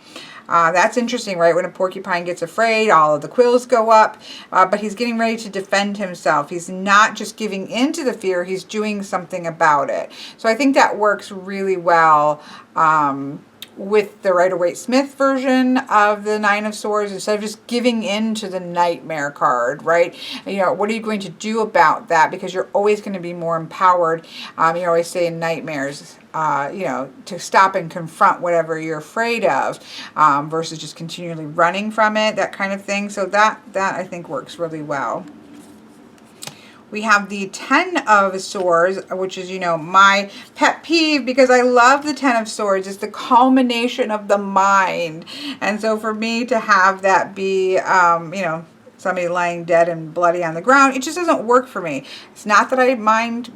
S1: That's interesting, right? When a porcupine gets afraid, all of the quills go up, but he's getting ready to defend himself. He's not just giving in to the fear, he's doing something about it. So I think that works really well with the Rider-Waite-Smith version of the Nine of Swords, instead of just giving in to the Nightmare card, right? What are you going to do about that? Because you're always going to be more empowered. You always say in nightmares, to stop and confront whatever you're afraid of, versus just continually running from it, that kind of thing. So that I think works really well. We have the Ten of Swords, which is, my pet peeve, because I love the Ten of Swords. It's the culmination of the mind. And so for me to have that be, somebody laying dead and bloody on the ground, it just doesn't work for me. It's not that I mind,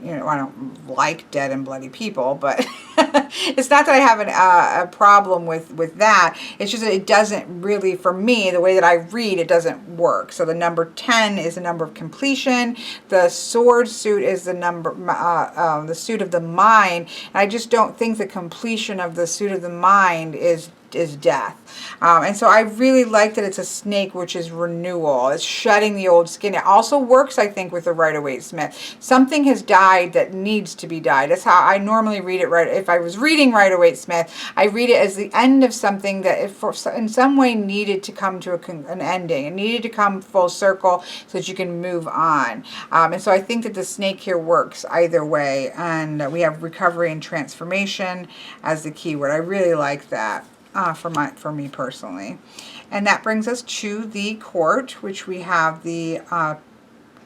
S1: I don't like dead and bloody people, but it's not that I have a problem with that. It's just that it doesn't really, for me, the way that I read, it doesn't work. So the number 10 is the number of completion. The sword suit is the number, the suit of the mind. And I just don't think the completion of the suit of the mind is death. And so I really like that it's a snake, which is renewal. It's shedding the old skin. It also works, I think, with the Rider-Waite-Smith. Something has died that needs to be died. That's how I normally read it. Right? If I was reading Rider-Waite-Smith, I read it as the end of something that in some way needed to come to an ending. It needed to come full circle so that you can move on. And so I think that the snake here works either way. And we have recovery and transformation as the keyword. I really like that. For me personally. And that brings us to the Court, which we have the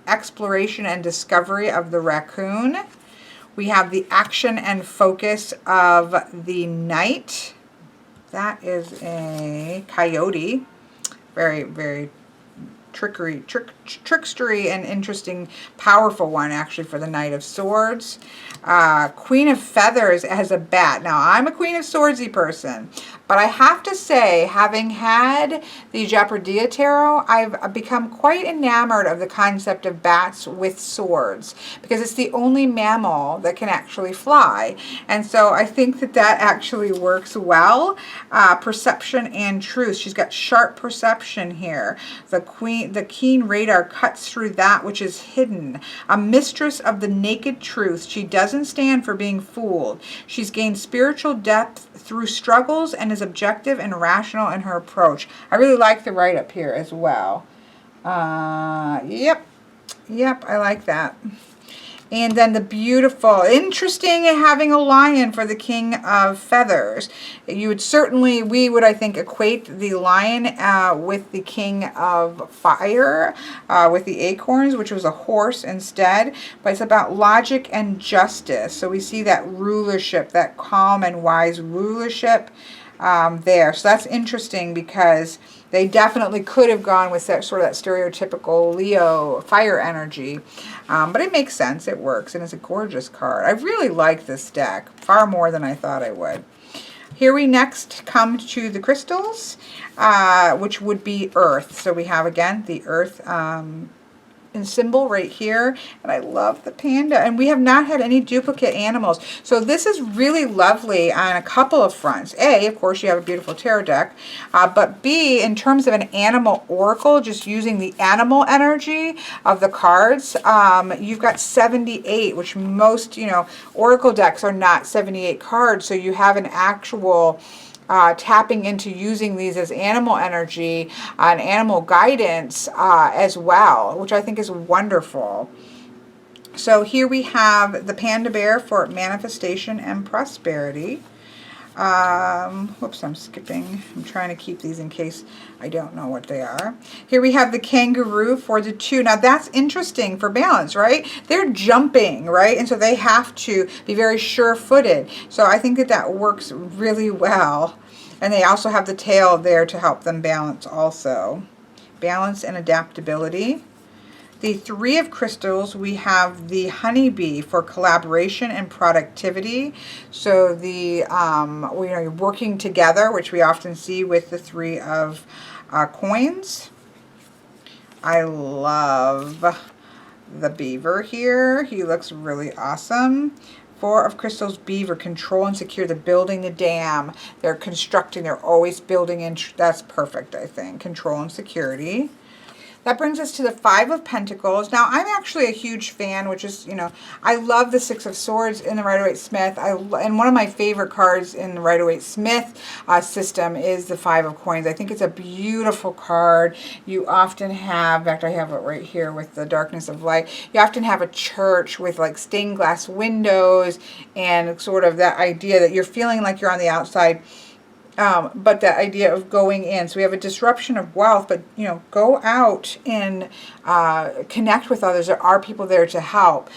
S1: exploration and discovery of the raccoon. We have the action and focus of the Knight. That is a coyote. Very, very trickstery and interesting, powerful one actually for the Knight of Swords. Queen of Feathers as a bat. Now, I'm a Queen of Swordsy person, but I have to say, having had the Jeopardia Tarot, I've become quite enamored of the concept of bats with swords, because it's the only mammal that can actually fly. And so I think that that actually works well. Perception and truth. She's got sharp perception here. The keen radar cuts through that which is hidden. A mistress of the naked truth. She doesn't stand for being fooled. She's gained spiritual depth through struggles and is objective and rational in her approach. I really like the write-up here as well. Yep, I like that. And then the beautiful, interesting having a lion for the King of Feathers. You would certainly, we would, I think, equate the lion with the King of Fire, with the Acorns, which was a horse instead. But it's about logic and justice. So we see that rulership, that calm and wise rulership there. So that's interesting, because they definitely could have gone with that sort of that stereotypical Leo fire energy. But it makes sense. It works. And it's a gorgeous card. I really like this deck far more than I thought I would. Here we next come to the crystals, which would be Earth. So we have, again, the Earth in symbol right here, and I love the panda, and we have not had any duplicate animals, so this is really lovely on a couple of fronts. A, of course, you have a beautiful tarot deck, but B, in terms of an animal oracle, just using the animal energy of the cards, you've got 78, which most, oracle decks are not 78 cards, so you have an actual tapping into using these as animal energy and animal guidance as well, which I think is wonderful. So here we have the panda bear for manifestation and prosperity. Whoops, I'm skipping. I'm trying to keep these in case I don't know what they are. Here we have the kangaroo for the 2. Now that's interesting for balance, right? They're jumping, right? And so they have to be very sure-footed. So I think that that works really well. And they also have the tail there to help them balance also. Balance and adaptability. The 3 of crystals, we have the honeybee for collaboration and productivity. So the you're working together, which we often see with the 3 of coins. I love the beaver here. He looks really awesome. 4 of crystals, beaver, control and secure. They're building the dam. They're constructing. They're always building in. That's perfect, I think. Control and security. That brings us to the 5 of Pentacles. Now, I'm actually a huge fan, which is, I love the 6 of Swords in the Rider-Waite-Smith. And one of my favorite cards in the Rider-Waite-Smith system is the 5 of Coins. I think it's a beautiful card. You often have, in fact, I have it right here with the Darkness of Light. You often have a church with like stained glass windows and sort of that idea that you're feeling like you're on the outside. But the idea of going in. So we have a disruption of wealth, but, go out and connect with others. There are people there to help.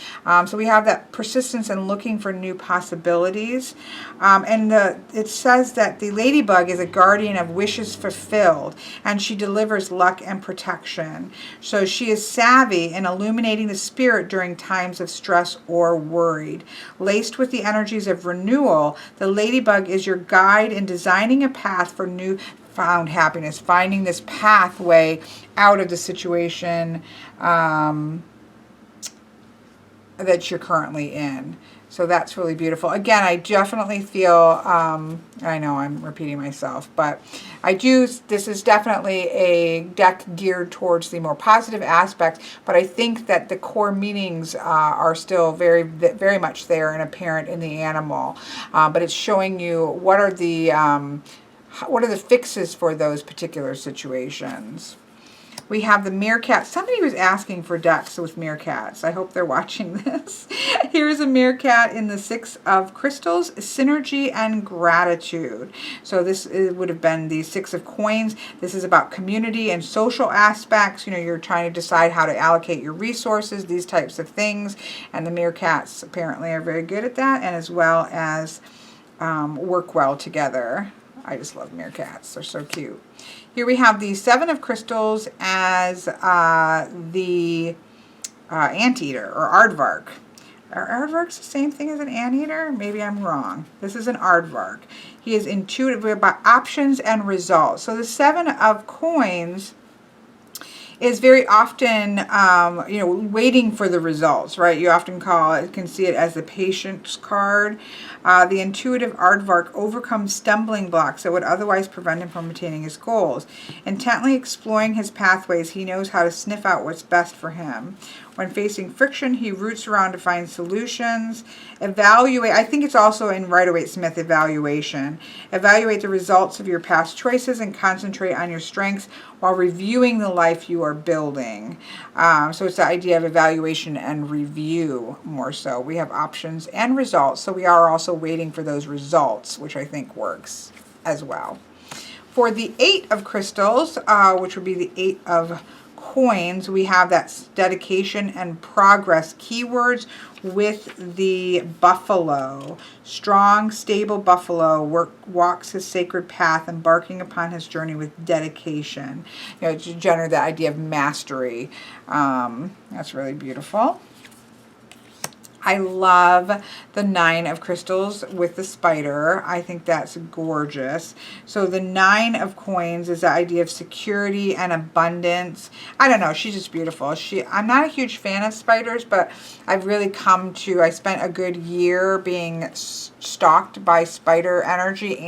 S1: So we have that persistence and looking for new possibilities. And it says that the ladybug is a guardian of wishes fulfilled, and she delivers luck and protection. So she is savvy in illuminating the spirit during times of stress or worried. Laced with the energies of renewal, the ladybug is your guide in designing a path for newfound happiness, finding this pathway out of the situation that you're currently in. So that's really beautiful. Again, I definitely feel, I know I'm repeating myself, but this is definitely a deck geared towards the more positive aspects, but I think that the core meanings are still very, very much there and apparent in the animal. But it's showing you what are the fixes for those particular situations. We have the meerkat. Somebody was asking for decks with meerkats. I hope they're watching this. Here's a meerkat in the 6 of crystals, synergy and gratitude. So this would have been the 6 of coins. This is about community and social aspects. You're trying to decide how to allocate your resources, these types of things. And the meerkats apparently are very good at that, and as well as work well together. I just love meerkats. They're so cute. Here we have the Seven of Crystals as the Anteater or Aardvark. Are aardvarks the same thing as an anteater? Maybe I'm wrong. This is an aardvark. He is intuitive about options and results. So the Seven of Coins is very often, you know, waiting for the results, right? You often can see it as the patience card. The intuitive aardvark overcomes stumbling blocks that would otherwise prevent him from attaining his goals. Intently exploring his pathways, he knows how to sniff out what's best for him. When facing friction, he roots around to find solutions. Evaluate, I think it's also in Rider-Waite-Smith, evaluation. Evaluate the results of your past choices and concentrate on your strengths while reviewing the life you are building. So it's the idea of evaluation and review more so. We have options and results, so we are also waiting for those results, which I think works as well. For the Eight of Crystals, which would be the Eight of Coins, we have that dedication and progress keywords with the buffalo. Strong, stable buffalo walks his sacred path, embarking upon his journey with dedication. You know, to generate that idea of mastery. That's really beautiful. I love the Nine of Crystals with the spider. I think that's gorgeous. So the Nine of Coins is the idea of security and abundance. I don't know. She's just beautiful. I'm not a huge fan of spiders, but I've really come to, I spent a good year being stalked by spider energy,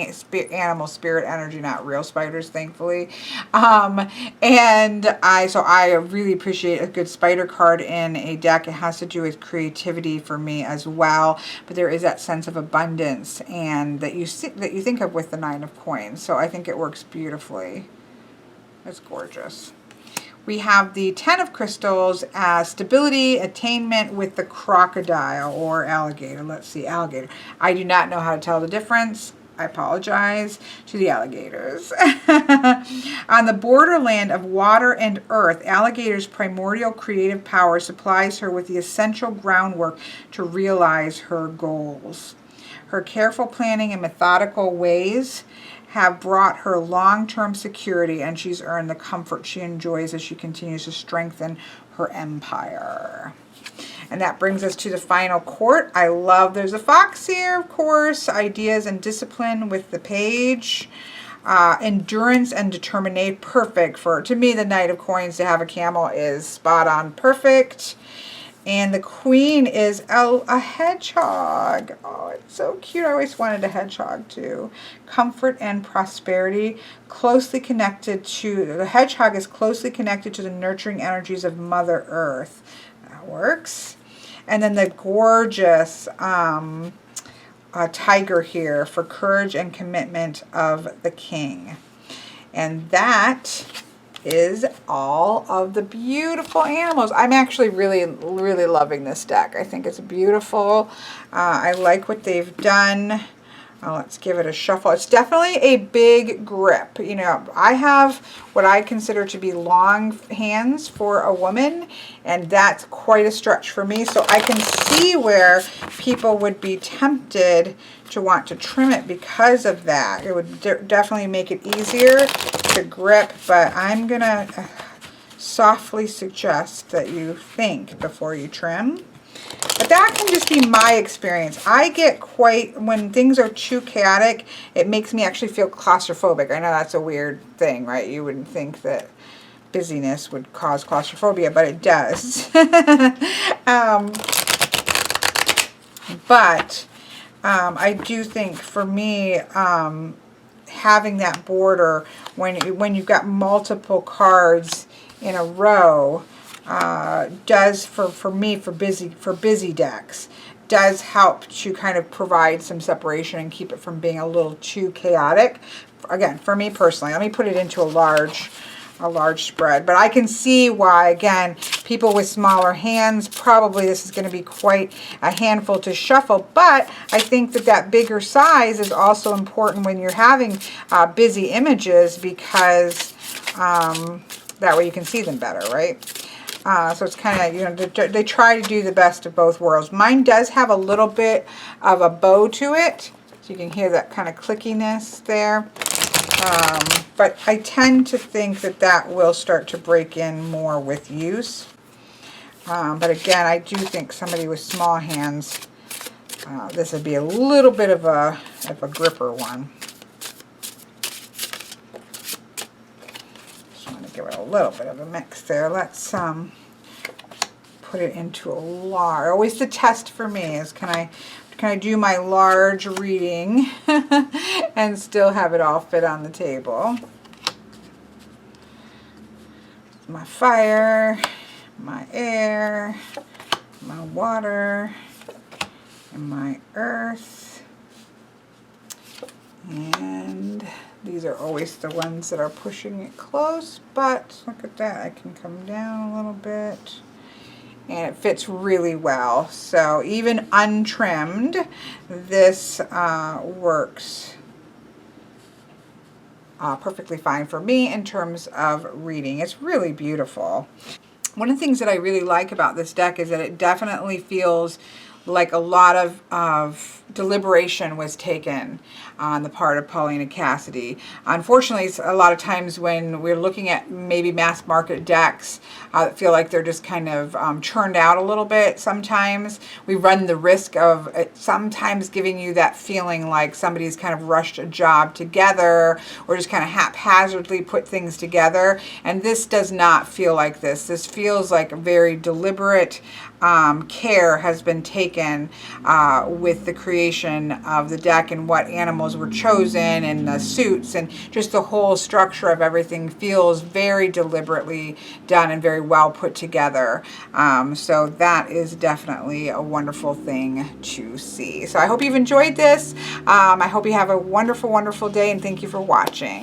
S1: animal spirit energy, not real spiders, thankfully. So I really appreciate a good spider card in a deck. It has to do with creativity for me as well, but there is that sense of abundance and that you think of with the Nine of Coins. So I think it works beautifully. It's gorgeous. We have the Ten of Crystals as stability, attainment with the crocodile or alligator. Let's see, alligator. I do not know how to tell the difference. I apologize to the alligators. On the borderland of water and earth, alligator's primordial creative power supplies her with the essential groundwork to realize her goals. Her careful planning and methodical ways have brought her long-term security, and she's earned the comfort she enjoys as she continues to strengthen her empire. And that brings us to the final court. I love, there's a fox here, of course, ideas and discipline with the page. Endurance and determination, perfect for, to me, the Knight of Coins to have a camel is spot on perfect. And the Queen is a hedgehog. Oh, it's so cute. I always wanted a hedgehog too. Comfort and prosperity, closely connected to, the hedgehog is closely connected to the nurturing energies of Mother Earth. That works. And then the gorgeous tiger here for courage and commitment of the king. And that is all of the beautiful animals. I'm actually really, really loving this deck. I think it's beautiful. I like what they've done. Let's give it a shuffle. It's definitely a big grip. You know, I have what I consider to be long hands for a woman, and that's quite a stretch for me. So I can see where people would be tempted to want to trim it because of that. It would definitely make it easier to grip, but I'm going to softly suggest that you think before you trim. But that can just be my experience. I get quite, when things are too chaotic, it makes me actually feel claustrophobic. I know that's a weird thing, right? You wouldn't think that busyness would cause claustrophobia, but it does. I do think for me, having that border when you've got multiple cards in a row, does for me, for busy decks, does help to kind of provide some separation and keep it from being a little too chaotic. Again, for me personally, let me put it into a large spread. But I can see why, again, people with smaller hands, probably this is going to be quite a handful to shuffle. But I think that bigger size is also important when you're having busy images, because that way you can see them better, right? So it's kind of, you know, they try to do the best of both worlds. Mine does have a little bit of a bow to it, so you can hear that kind of clickiness there. But I tend to think that that will start to break in more with use. But again, I do think somebody with small hands, this would be a little bit of a gripper one. Just want to give it a little bit of a mix there. Let's put it into a large. Always the test for me is can I do my large reading and still have it all fit on the table. My fire, my air, my water, and my earth. And these are always the ones that are pushing it close, but look at that. I can come down a little bit. And it fits really well. So even untrimmed, this works perfectly fine for me in terms of reading. It's really beautiful. One of the things that I really like about this deck is that it definitely feels like a lot of deliberation was taken on the part of Paulina Cassidy. Unfortunately, a lot of times when we're looking at maybe mass market decks that feel like they're just kind of churned out a little bit, sometimes we run the risk of sometimes giving you that feeling like somebody's kind of rushed a job together or just kind of haphazardly put things together. And this does not feel like this. This feels like a very deliberate care has been taken with the creation of the deck and what animals were chosen and the suits, and just the whole structure of everything feels very deliberately done and very well put together. So that is definitely a wonderful thing to see. So I hope you've enjoyed this. I hope you have a wonderful, wonderful day, and thank you for watching.